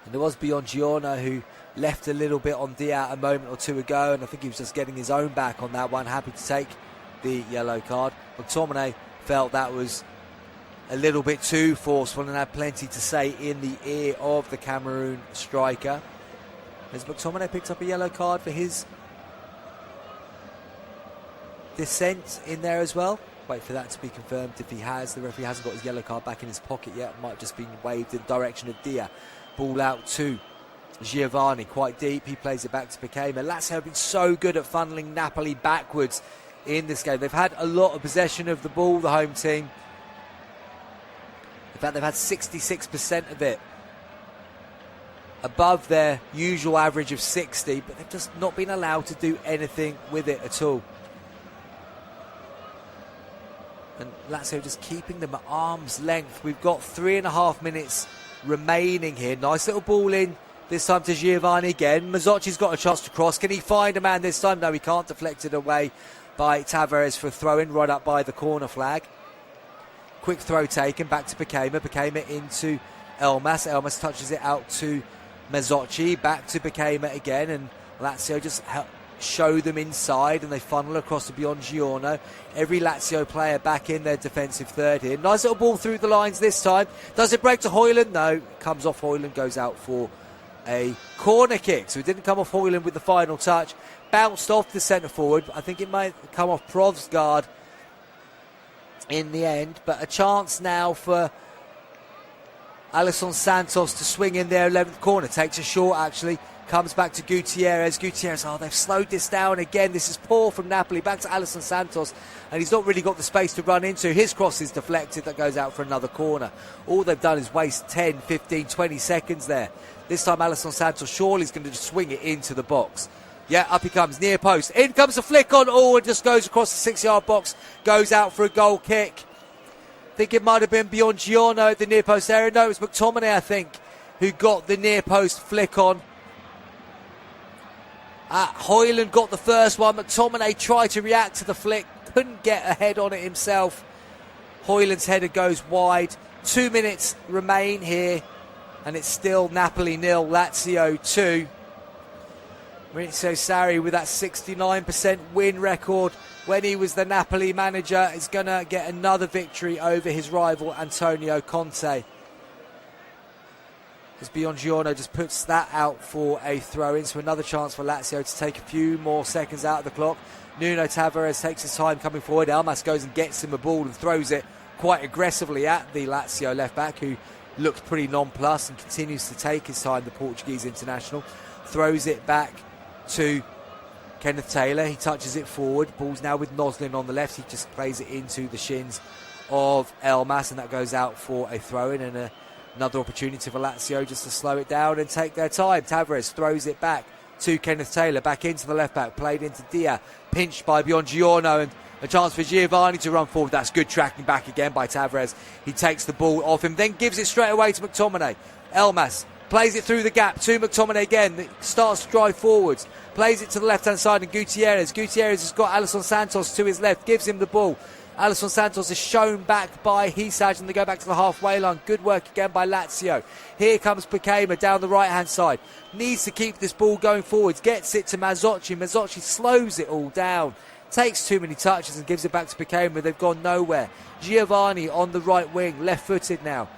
And there was Buongiorno who left a little bit on Dia a moment or two ago, and I think he was just getting his own back on that one, happy to take the yellow card. McTominay felt that was a little bit too forceful and had plenty to say in the ear of the Cameroon striker. Has McTominay picked up a yellow card for his dissent in there as well? Wait for that to be confirmed. If he has, the referee hasn't got his yellow card back in his pocket yet. Might have just been waved in the direction of Dia. Ball out to Giovanni, quite deep. He plays it back to Picama. Lazio have been so good at funneling Napoli backwards in this game. They've had a lot of possession of the ball, the home team. fact, they've had 66% of it, above their usual average of 60, but they've just not been allowed to do anything with it at all. And Lazio just keeping them at arm's length. We've got 3.5 minutes remaining here. Nice little ball in, this time to Giovanni again. Mazzocchi's got a chance to cross. Can he find a man this time? No, he can't. Deflected away by Tavares for a throw-in right up by the corner flag. Quick throw taken, back to Bekema. Bekema into Elmas. Elmas touches it out to Mazzocchi. Back to Bekema again, and Lazio just show them inside, and they funnel across to Buongiorno. Every Lazio player back in their defensive third here. Nice little ball through the lines this time. Does it break to Højlund? No, comes off Højlund, goes out for a corner kick. So it didn't come off Højlund with the final touch. Bounced off the centre forward. I think it might come off Provsgaard in the end, but a chance now for Alisson Santos to swing in their 11th corner. Takes a short, actually. Comes back to Gutierrez. Gutierrez, they've slowed this down again. This is poor from Napoli. Back to Alisson Santos, and he's not really got the space to run into. His cross is deflected. That goes out for another corner. All they've done is waste 10, 15, 20 seconds there. This time Alisson Santos surely is going to just swing it into the box. Yeah, up he comes, near post. In comes a flick on. Oh, it just goes across the 6-yard box. Goes out for a goal kick. I think it might have been Buongiorno at the near post area. No, it was McTominay, I think, who got the near post flick on. Højlund got the first one. McTominay tried to react to the flick. Couldn't get a head on it himself. Højlund's header goes wide. 2 minutes remain here. And it's still Napoli 0, Lazio 2. Maurizio Sarri with that 69% win record when he was the Napoli manager is going to get another victory over his rival Antonio Conte. As Buongiorno just puts that out for a throw-in, so another chance for Lazio to take a few more seconds out of the clock. Nuno Tavares takes his time coming forward. Elmas goes and gets him a ball and throws it quite aggressively at the Lazio left-back, who looks pretty nonplussed and continues to take his time, the Portuguese international. Throws it back to Kenneth Taylor. He touches it forward. Ball's now with Noslin on the left. He just plays it into the shins of Elmas, and that goes out for a throw-in and another opportunity for Lazio just to slow it down and take their time. Tavares throws it back to Kenneth Taylor, back into the left-back, played into Dia, pinched by Buongiorno, and a chance for Giovanni to run forward. That's good tracking back again by Tavares. He takes the ball off him, then gives it straight away to McTominay. Elmas plays it through the gap to McTominay again. Starts to drive forwards. Plays it to the left-hand side and Gutierrez. Gutierrez has got Alisson Santos to his left. Gives him the ball. Alisson Santos is shown back by Hisaj, and they go back to the halfway line. Good work again by Lazio. Here comes Bekema down the right-hand side. Needs to keep this ball going forwards. Gets it to Mazzocchi. Mazzocchi slows it all down. Takes too many touches and gives it back to Bekema. They've gone nowhere. Giovanni on the right wing, left-footed now.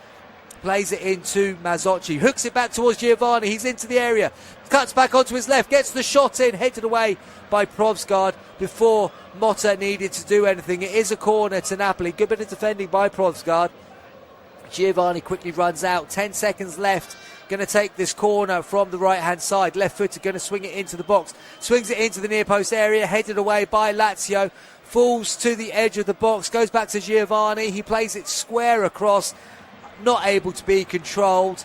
Plays it into Mazzocchi. Hooks it back towards Giovanni. He's into the area. Cuts back onto his left. Gets the shot in. Headed away by Provsgaard before Motta needed to do anything. It is a corner to Napoli. Good bit of defending by Provsgaard. Giovanni quickly runs out. 10 seconds left. Going to take this corner from the right-hand side. Left footed, going to swing it into the box. Swings it into the near post area. Headed away by Lazio. Falls to the edge of the box. Goes back to Giovanni. He plays it square across. Not able to be controlled.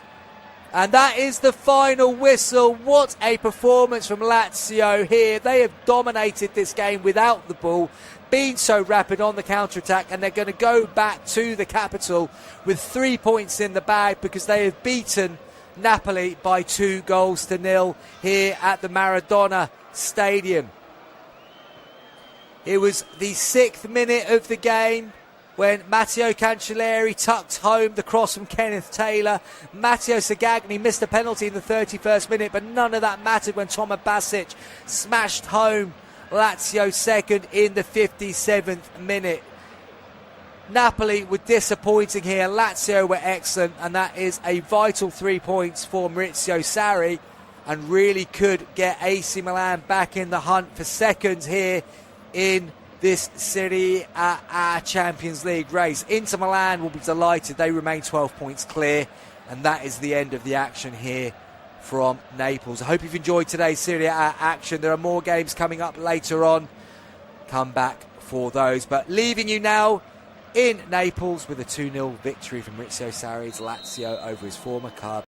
And that is the final whistle. What a performance from Lazio here. They have dominated this game without the ball, been so rapid on the counter-attack, and they're going to go back to the capital with 3 points in the bag because they have beaten Napoli by 2-0 here at the Maradona Stadium. It was the 6th minute of the game when Matteo Cancelleri tucked home the cross from Kenneth Taylor. Matteo Sagagni missed a penalty in the 31st minute, but none of that mattered when Toma Basic smashed home Lazio second in the 57th minute. Napoli were disappointing here. Lazio were excellent, and that is a vital 3 points for Maurizio Sarri, and really could get AC Milan back in the hunt for second here in this Serie A Champions League race. Inter Milan will be delighted. They remain 12 points clear, and that is the end of the action here from Naples. I hope you've enjoyed today's Serie A action. There are more games coming up later on. Come back for those. But leaving you now in Naples with a 2-0 victory from Maurizio Sarri's Lazio over his former club.